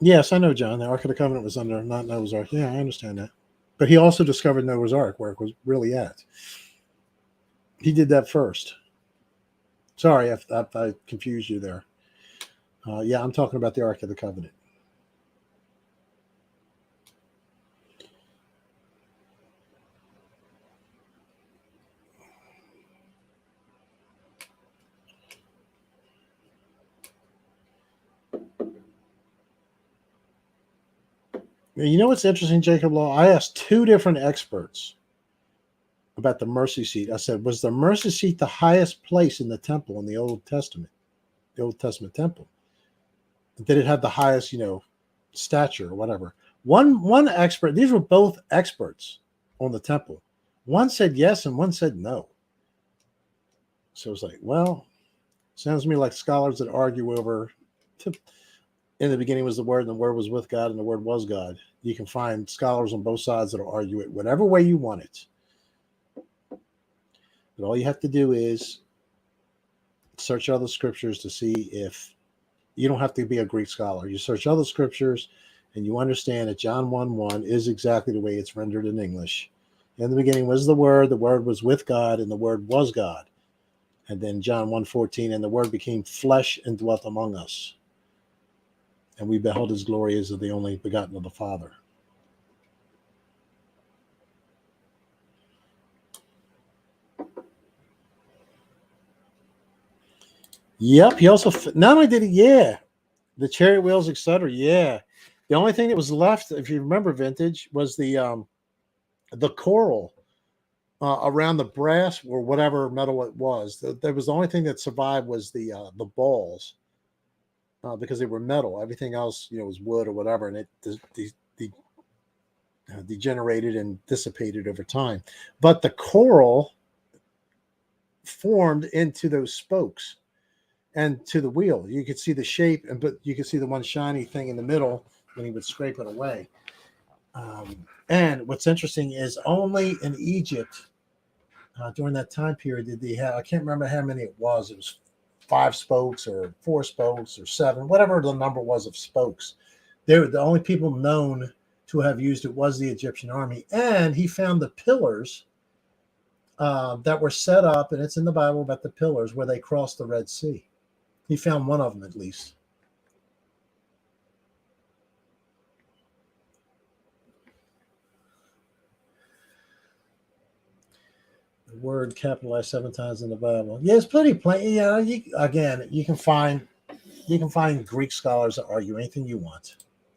Yes, I know, John. The Ark of the Covenant was under not Noah's Ark. Yeah, I understand that. But he also discovered Noah's Ark, where it was really at. He did that first. Sorry if I confused you there. Yeah, I'm talking about the Ark of the Covenant. You know what's interesting, Jacob Law? I asked two different experts about the mercy seat. I said, was the mercy seat the highest place in the temple in the Old Testament temple? Did it have the highest, stature or whatever? One expert, these were both experts on the temple. One said yes and one said no. So it's like, well, sounds to me like scholars that argue over in the beginning was the Word, and the Word was with God, and the Word was God. You can find scholars on both sides that will argue it whatever way you want it. But all you have to do is search other scriptures to see if you don't have to be a Greek scholar. You search other scriptures and you understand that John 1:1 is exactly the way it's rendered in English. In the beginning was the Word was with God, and the Word was God. And then John 1:14, and the Word became flesh and dwelt among us. And we beheld his glory as of the only begotten of the Father. Yep, he also, not only did the chariot wheels, etc. Yeah. The only thing that was left, if you remember vintage, was the coral around the brass or whatever metal it was. That was the only thing that survived was the balls. Because they were metal. Everything else, was wood or whatever, and it degenerated and dissipated over time. But the coral formed into those spokes and to the wheel. You could see the shape, but you could see the one shiny thing in the middle when he would scrape it away. And what's interesting is only in Egypt during that time period did they have, I can't remember how many it was. It was 5 spokes or 4 spokes or 7, whatever the number was of spokes. They were the only people known to have used it was the Egyptian army. And he found the pillars that were set up, and it's in the Bible about the pillars where they crossed the Red Sea. He found one of them at least. The word capitalized 7 times in the Bible. Yeah, it's pretty plain. Yeah, you can find Greek scholars that argue anything you want.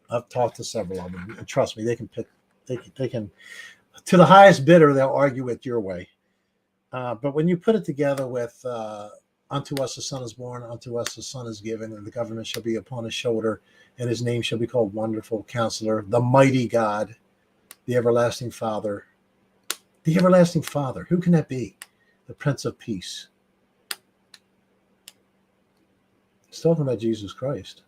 I've talked to several of them, and trust me, they can to the highest bidder, they'll argue it your way. But when you put it together with unto us a son is born, unto us a son is given, and the government shall be upon his shoulder, and his name shall be called Wonderful Counselor, the Mighty God, the everlasting Father. The everlasting Father. Who can that be? The Prince of Peace. It's talking about Jesus Christ.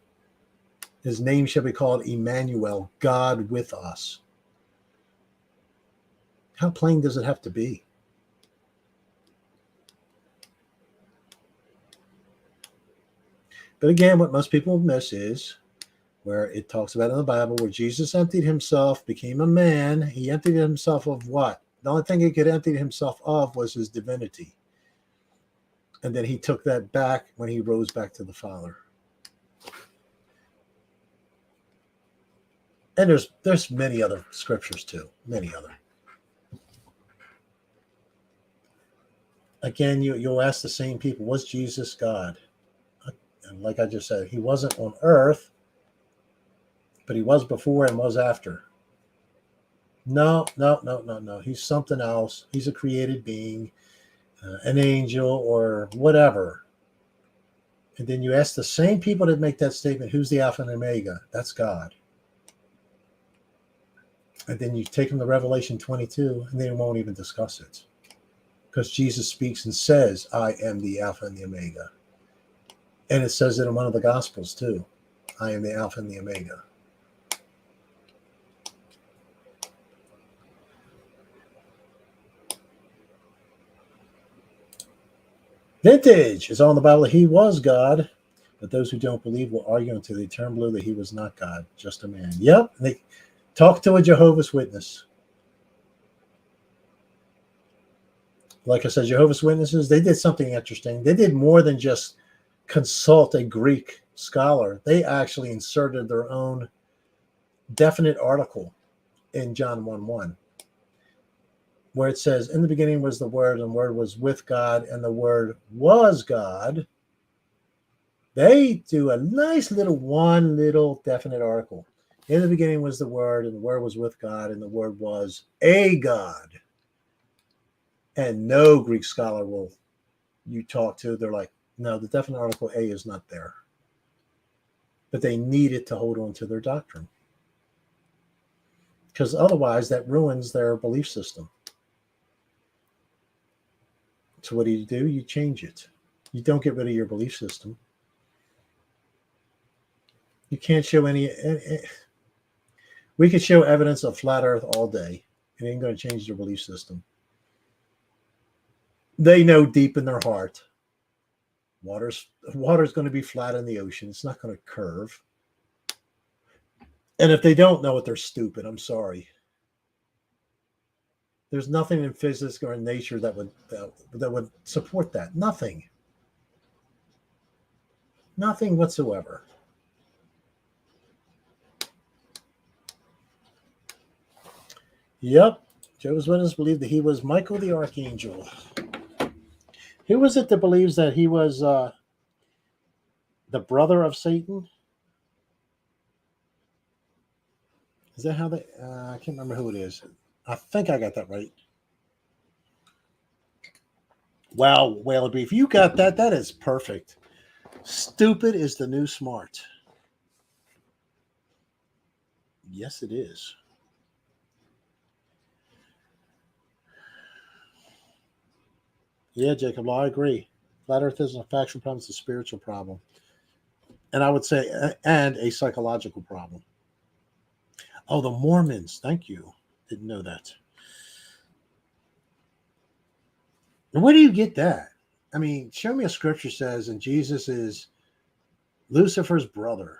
His name shall be called Emmanuel, God with us. How plain does it have to be? But again, what most people miss is where it talks about in the Bible where Jesus emptied himself, became a man. He emptied himself of what? The only thing he could empty himself of was his divinity. And then he took that back when he rose back to the Father. And there's many other scriptures too, many other. Again, you'll ask the same people, was Jesus God? And like I just said, he wasn't on earth, but he was before and was after. No. He's something else. He's a created being, an angel or whatever. And then you ask the same people that make that statement, who's the Alpha and Omega? That's God. And then you take them to Revelation 22, and they won't even discuss it. Because Jesus speaks and says, I am the Alpha and the Omega. And it says it in one of the Gospels too. I am the Alpha and the Omega. Vintage is on the Bible that he was God, but those who don't believe will argue until they turn blue that he was not God, just a man. Yep. They talk to a Jehovah's Witness. Like I said, Jehovah's Witnesses, they did something interesting. They did more than just consult a Greek scholar. They actually inserted their own definite article in John 1:1, where it says, in the beginning was the Word, and the Word was with God, and the Word was God. They do a nice little definite article. In the beginning was the Word, and the Word was with God, and the Word was a God. And no Greek scholar will you talk to, they're like, no, the definite article A is not there. But they need it to hold on to their doctrine. Because otherwise that ruins their belief system. So what do? You change it. You don't get rid of your belief system. You can't show any we could show evidence of flat earth all day. It ain't going to change their belief system. They know deep in their heart water's going to be flat in the ocean. It's not going to curve. And if they don't know it, they're stupid. I'm sorry. There's nothing in physics or in nature that would support that. Nothing. Nothing whatsoever. Yep. Jehovah's Witnesses believed that he was Michael the Archangel. Who was it that believes that he was the brother of Satan? Is that how they... I can't remember who it is. I think I got that right. Wow, Whale of Beef. You got that. That is perfect. Stupid is the new smart. Yes, it is. Yeah, Jacob, I agree. Flat Earth isn't a factual problem, it's a spiritual problem. And I would say, and a psychological problem. Oh, the Mormons. Thank you. Didn't know that. And where do you get that? I mean, show me a scripture says, and Jesus is Lucifer's brother.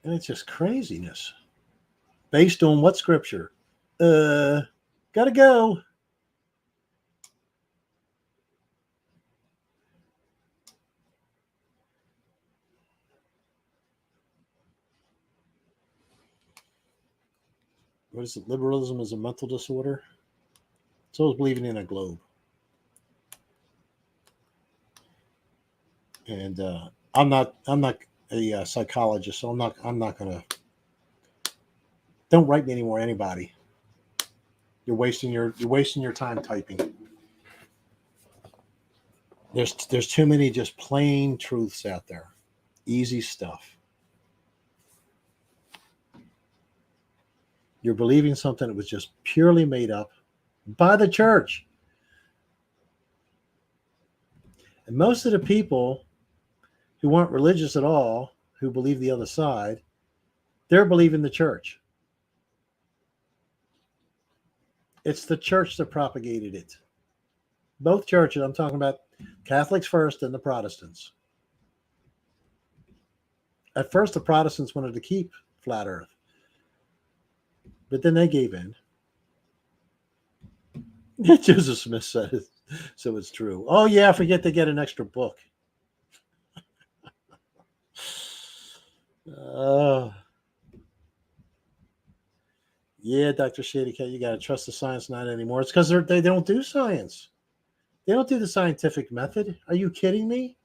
And it's just craziness. Based on what scripture? Gotta go. What is it? Liberalism is a mental disorder. So is believing in a globe. And I'm not a psychologist, so I'm not gonna. Don't write me anymore, anybody. You're wasting your time typing. There's too many just plain truths out there. Easy stuff. You're believing something that was just purely made up by the church. And most of the people who weren't religious at all, who believe the other side, they're believing the church. It's the church that propagated it. Both churches, I'm talking about Catholics first and the Protestants. At first, the Protestants wanted to keep flat earth, but then they gave in. Joseph Smith said it, so it's true. Oh, yeah, I forget to get an extra book. Yeah, Dr. Shady Cat, you got to trust the science not anymore. It's because they don't do science. They don't do the scientific method. Are you kidding me?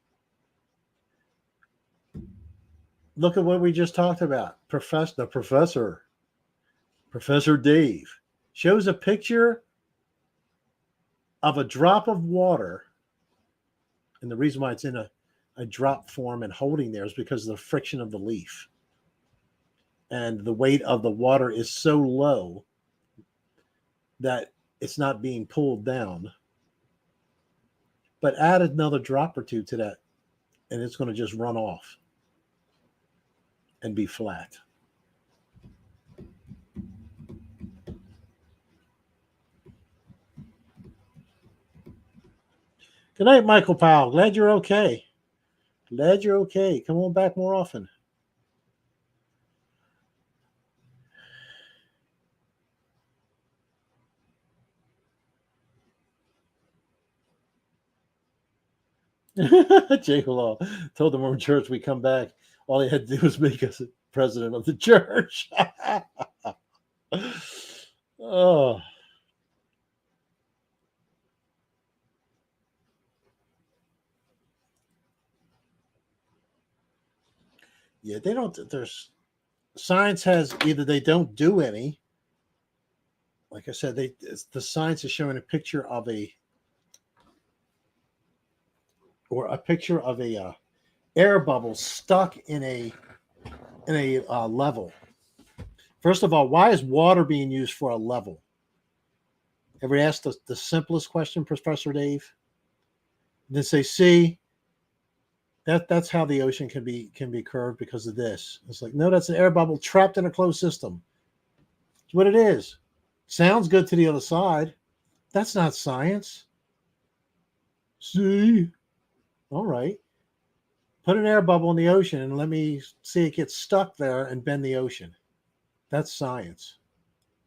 Look at what we just talked about. Professor Dave, shows a picture of a drop of water. And the reason why it's in a drop form and holding there is because of the friction of the leaf. And the weight of the water is so low that it's not being pulled down. But add another drop or two to that, and it's going to just run off and be flat. Good night, Michael Powell. Glad you're okay. Glad you're okay. Come on back more often. Jay Law told the Mormon Church we come back. All he had to do was make us president of the church. Oh. Yeah, they don't. There's science has either they don't do any. Like I said, the science is showing a picture of a air bubble stuck in a level. First of all, why is water being used for a level? Ever asked the simplest question, Professor Dave? And then say, see, that's how the ocean can be curved because of this. It's like, no, that's an air bubble trapped in a closed system. It's what it is. Sounds good to the other side. That's not science. See? All right. Put an air bubble in the ocean and let me see it get stuck there and bend the ocean. That's science.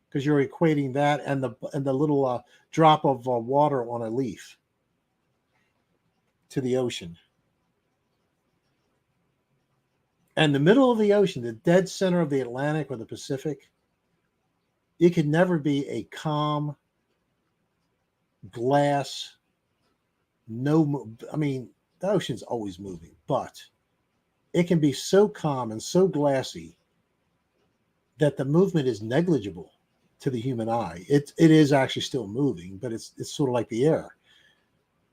Because you're equating that and the little drop of water on a leaf to the ocean. And the middle of the ocean, the dead center of the Atlantic or the Pacific, it could never be a calm glass. The ocean's always moving, but it can be so calm and so glassy that the movement is negligible to the human eye. It is actually still moving, but it's sort of like the air.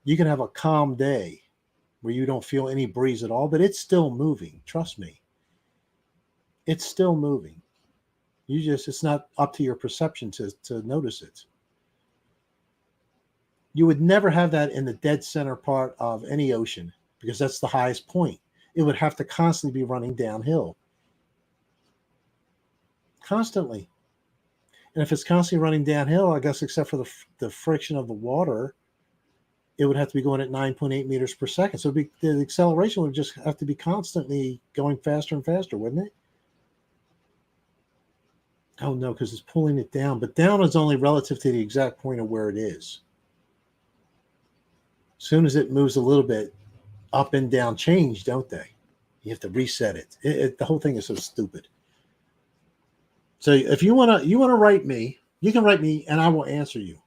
You can have a calm day where you don't feel any breeze at all, but it's still moving. Trust me. It's still moving. It's not up to your perception to notice it. You would never have that in the dead center part of any ocean because that's the highest point. It would have to constantly be running downhill. Constantly. And if it's constantly running downhill, I guess except for the friction of the water, it would have to be going at 9.8 meters per second. So the acceleration would just have to be constantly going faster and faster, wouldn't it? Oh, no, because it's pulling it down. But down is only relative to the exact point of where it is. As soon as it moves a little bit, up and down change, don't they? You have to reset it. The whole thing is so stupid. So if you want to write me, you can write me and I will answer you.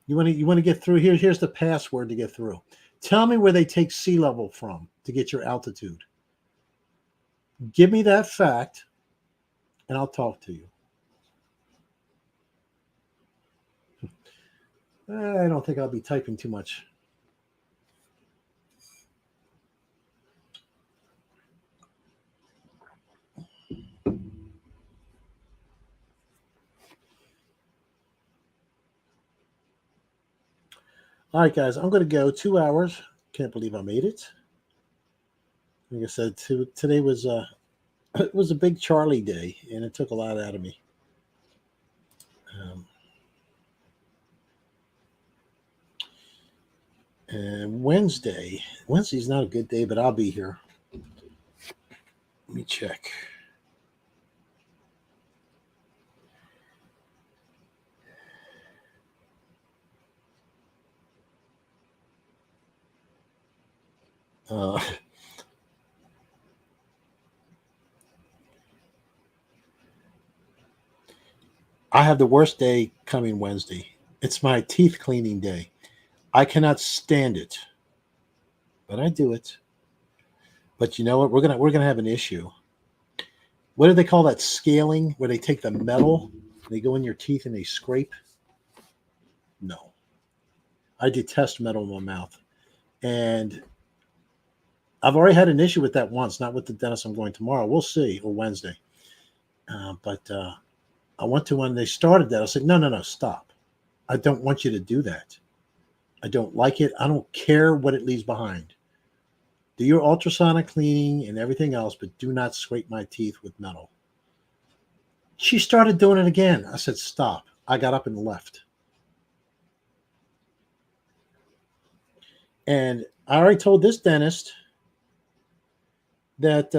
You want to get through here. Here's the password to get through. Tell me where they take sea level from to get your altitude. Give me that fact and I'll talk to you. I don't think I'll be typing too much. All right, guys, I'm going to go 2 hours. Can't believe I made it. Like I said, today was it was a big Charlie day, and it took a lot out of me. And Wednesday's not a good day, but I'll be here. Let me check. I have the worst day coming Wednesday. It's my teeth cleaning day. I cannot stand it, but I do it. But you know what? We're gonna have an issue. What do they call that? Scaling, where they take the metal, they go in your teeth and they scrape. No, I detest metal in my mouth, and I've already had an issue with that once. Not with the dentist I'm going tomorrow. We'll see, or Wednesday. But I went to when they started that. I said, no, stop. I don't want you to do that. I don't like it. I don't care what it leaves behind. Do your ultrasonic cleaning and everything else, but do not scrape my teeth with metal. She started doing it again. I said, stop. I got up and left. And I already told this dentist that,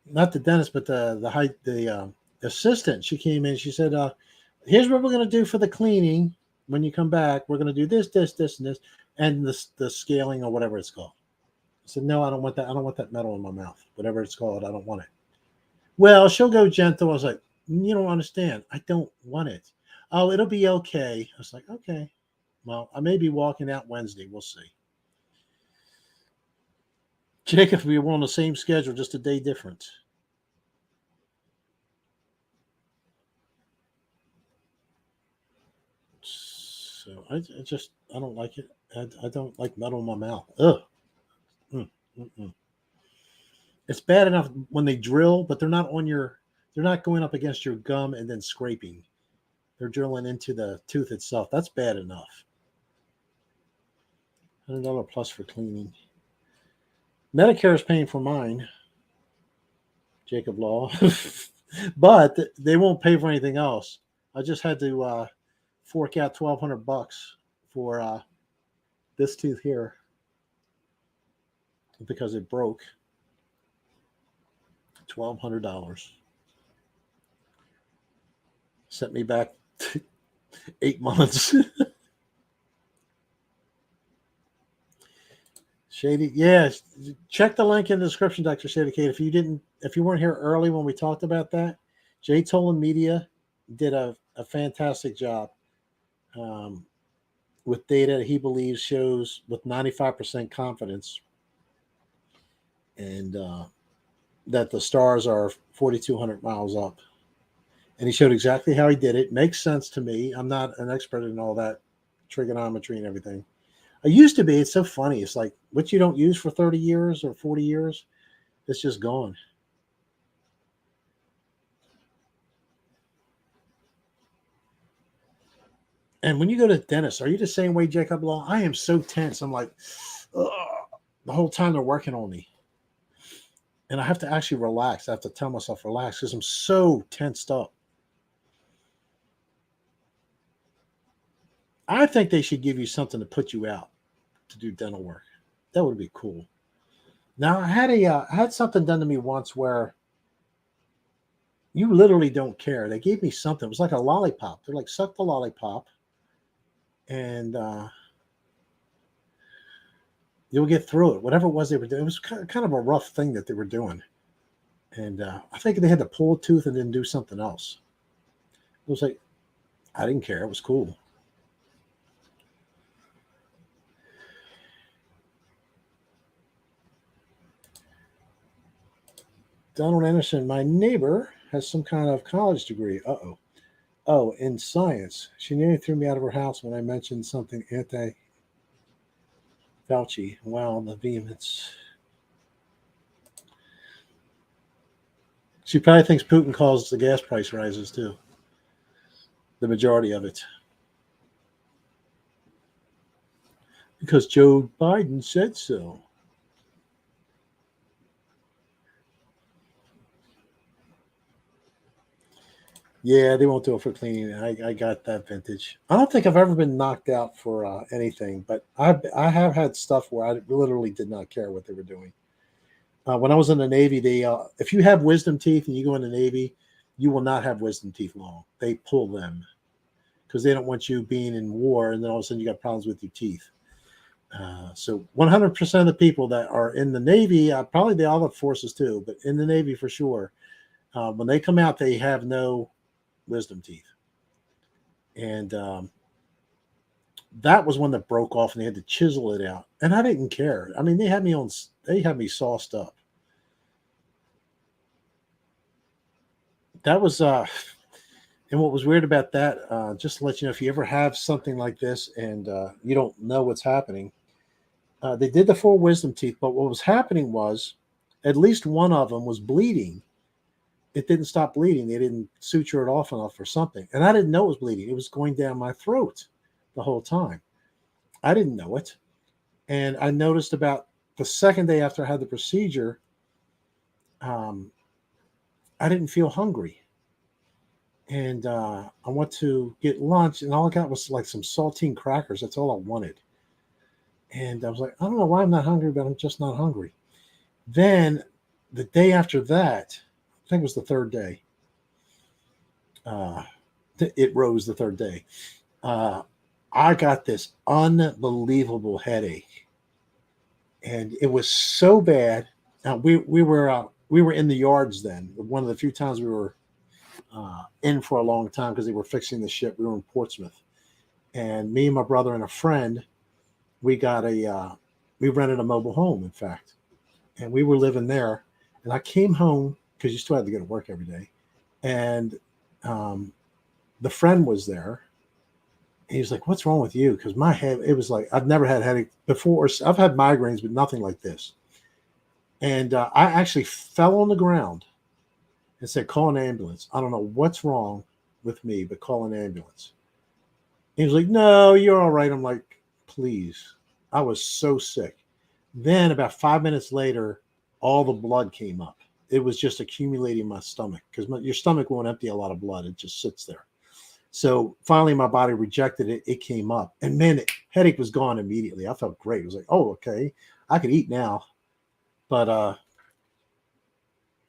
not the dentist, but the assistant, she came in, she said, here's what we're going to do for the cleaning. When you come back, we're going to do this, and this, and the scaling or whatever it's called. I said, no, I don't want that. I don't want that metal in my mouth. Whatever it's called, I don't want it. Well, she'll go gentle. I was like, you don't understand. I don't want it. Oh, it'll be okay. I was like, okay. Well, I may be walking out Wednesday. We'll see. Jacob, we were on the same schedule, just a day different. So I don't like it. I don't like metal in my mouth. Ugh. It's bad enough when they drill, but they're not going up against your gum and then scraping. They're drilling into the tooth itself. That's bad enough. $100 plus for cleaning. Medicare is paying for mine, Jacob Law, but they won't pay for anything else. I just had to fork out $1,200 for this tooth here because it broke. $1,200 sent me back 8 months. Shady, yeah. Check the link in the description, Dr. Shady Kate. If you weren't here early when we talked about that, Jay Tolan Media did a fantastic job with data that he believes shows with 95% confidence, and that the stars are 4,200 miles up. And he showed exactly how he did it. Makes sense to me. I'm not an expert in all that trigonometry and everything. I used to be. It's so funny. It's like what you don't use for 30 years or 40 years, it's just gone. And when you go to the dentist, are you the same way, Jacob Law? I am so tense. I'm like, ugh, the whole time they're working on me. And I have to actually relax. I have to tell myself relax because I'm so tensed up. I think they should give you something to put you out to do dental work. That would be cool. Now, I had something done to me once where you literally don't care. They gave me something. It was like a lollipop. They're like, suck the lollipop, and you'll get through it. Whatever it was they were doing, it was kind of a rough thing that they were doing. And I think they had to pull a tooth and then do something else. It was like, I didn't care. It was cool. Donald Anderson, my neighbor has some kind of college degree. Oh, in science. She nearly threw me out of her house when I mentioned something anti-Fauci. Wow, the vehemence. She probably thinks Putin caused the gas price rises too. The majority of it. Because Joe Biden said so. Yeah, they won't do it for cleaning. I got that vintage. I don't think I've ever been knocked out for anything, but I have had stuff where I literally did not care what they were doing. When I was in the Navy, they if you have wisdom teeth and you go in the Navy, you will not have wisdom teeth long. They pull them because they don't want you being in war and then all of a sudden you got problems with your teeth. So 100% of the people that are in the Navy, probably the other forces too, but in the Navy for sure, when they come out, they have no wisdom teeth. And that was one that broke off and they had to chisel it out. And I didn't care. I mean, they had me sauced up. That was, and what was weird about that, just to let you know, if you ever have something like this and you don't know what's happening, they did the full wisdom teeth, but what was happening was at least one of them was bleeding. It didn't stop bleeding. They didn't suture it off enough or something. And I didn't know it was bleeding. It was going down my throat the whole time. I didn't know it. And I noticed about the second day after I had the procedure, I didn't feel hungry. And I went to get lunch, and all I got was like some saltine crackers. That's all I wanted. And I was like, I don't know why I'm not hungry, but I'm just not hungry. Then the day after that, I think it was the third day. It rose the third day. I got this unbelievable headache, and it was so bad. Now we were in the yards then. One of the few times we were in for a long time because they were fixing the ship. We were in Portsmouth, and me and my brother and a friend, we rented a mobile home, in fact, and we were living there. And I came home because you still had to go to work every day, and the friend was there. He was like, "What's wrong with you?" Because my head, it was like I've never had a headache before. I've had migraines, but nothing like this. And I actually fell on the ground and said, "Call an ambulance. I don't know what's wrong with me, but call an ambulance." He was like, "No, you're all right." I'm like, "Please." I was so sick. Then about 5 minutes later, all the blood came up. It was just accumulating in my stomach because your stomach won't empty a lot of blood. It just sits there. So finally, my body rejected it. It came up, and man, the headache was gone immediately. I felt great. It was like, "Oh, okay, I could eat now." But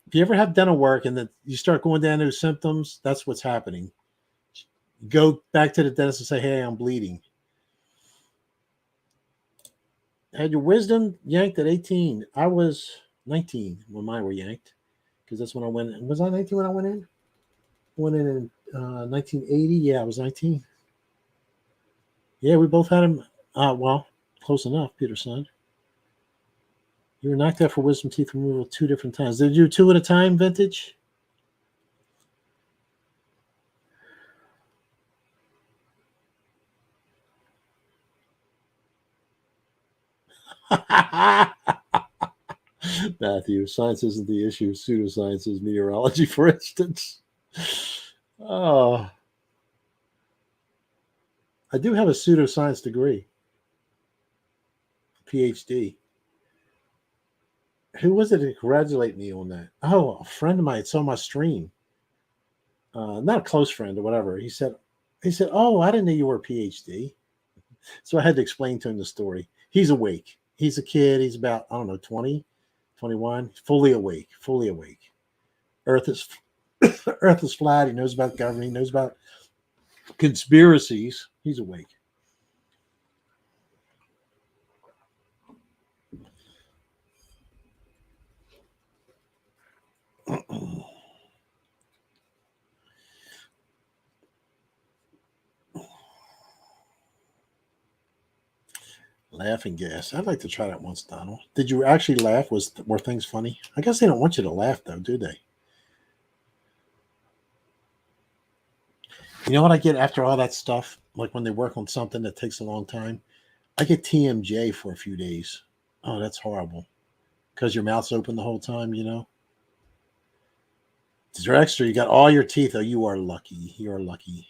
if you ever have dental work and then you start going down those symptoms, that's what's happening. Go back to the dentist and say, "Hey, I'm bleeding." Had your wisdom yanked at 18. I was 19 when mine were yanked because that's when I went in. Was I 19 when I went in? Went in 1980. Yeah, I was 19. Yeah, we both had him. Well, close enough, Peter son. You were knocked out for wisdom teeth removal 2 different times. Did you do 2 at a time, vintage? Matthew, science isn't the issue. Pseudoscience is meteorology, for instance. Oh, I do have a pseudoscience degree, PhD. Who was it to congratulate me on that? Oh, a friend of mine saw my stream. Not a close friend or whatever. He said, "Oh, I didn't know you were a PhD." So I had to explain to him the story. He's awake. He's a kid. He's about, I don't know, 20, 21, fully awake, fully awake. Earth is Earth is flat. He knows about government. He knows about conspiracies. He's awake. Laughing gas. I'd like to try that once, Donald. Did you actually laugh? Were things funny? I guess they don't want you to laugh, though, do they? You know what I get after all that stuff? Like when they work on something that takes a long time, I get TMJ for a few days. Oh, that's horrible. Because your mouth's open the whole time, you know? You're extra. You got all your teeth. Oh, you are lucky. You are lucky.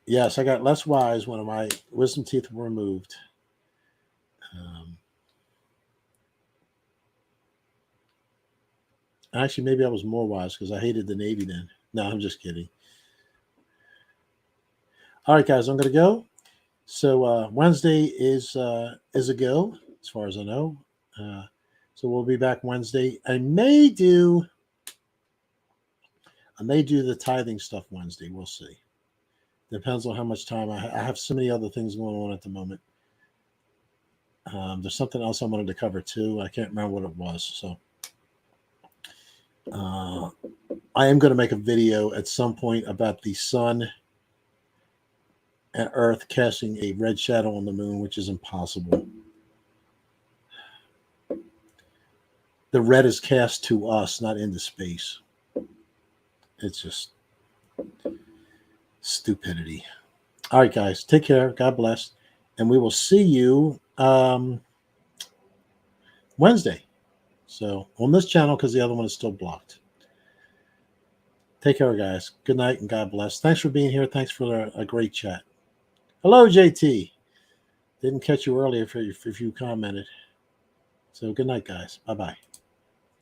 Yes, I got less wise when my wisdom teeth were removed. Actually, maybe I was more wise because I hated the Navy then. No, I'm just kidding. All right, guys, I'm going to go. So Wednesday is a go, as far as I know. So we'll be back Wednesday. I may do the tithing stuff Wednesday. We'll see. Depends on how much time I have. So many other things going on at the moment. There's something else I wanted to cover too. I can't remember what it was. So I am going to make a video at some point about the sun and Earth casting a red shadow on the moon, which is impossible. The red is cast to us, not into space. It's just stupidity. All right, guys, take care. God bless. And we will see you Wednesday. So on this channel, because the other one is still blocked. Take care, guys. Good night and God bless. Thanks for being here. Thanks for a great chat. Hello, JT. Didn't catch you earlier if you commented. So good night, guys. Bye-bye.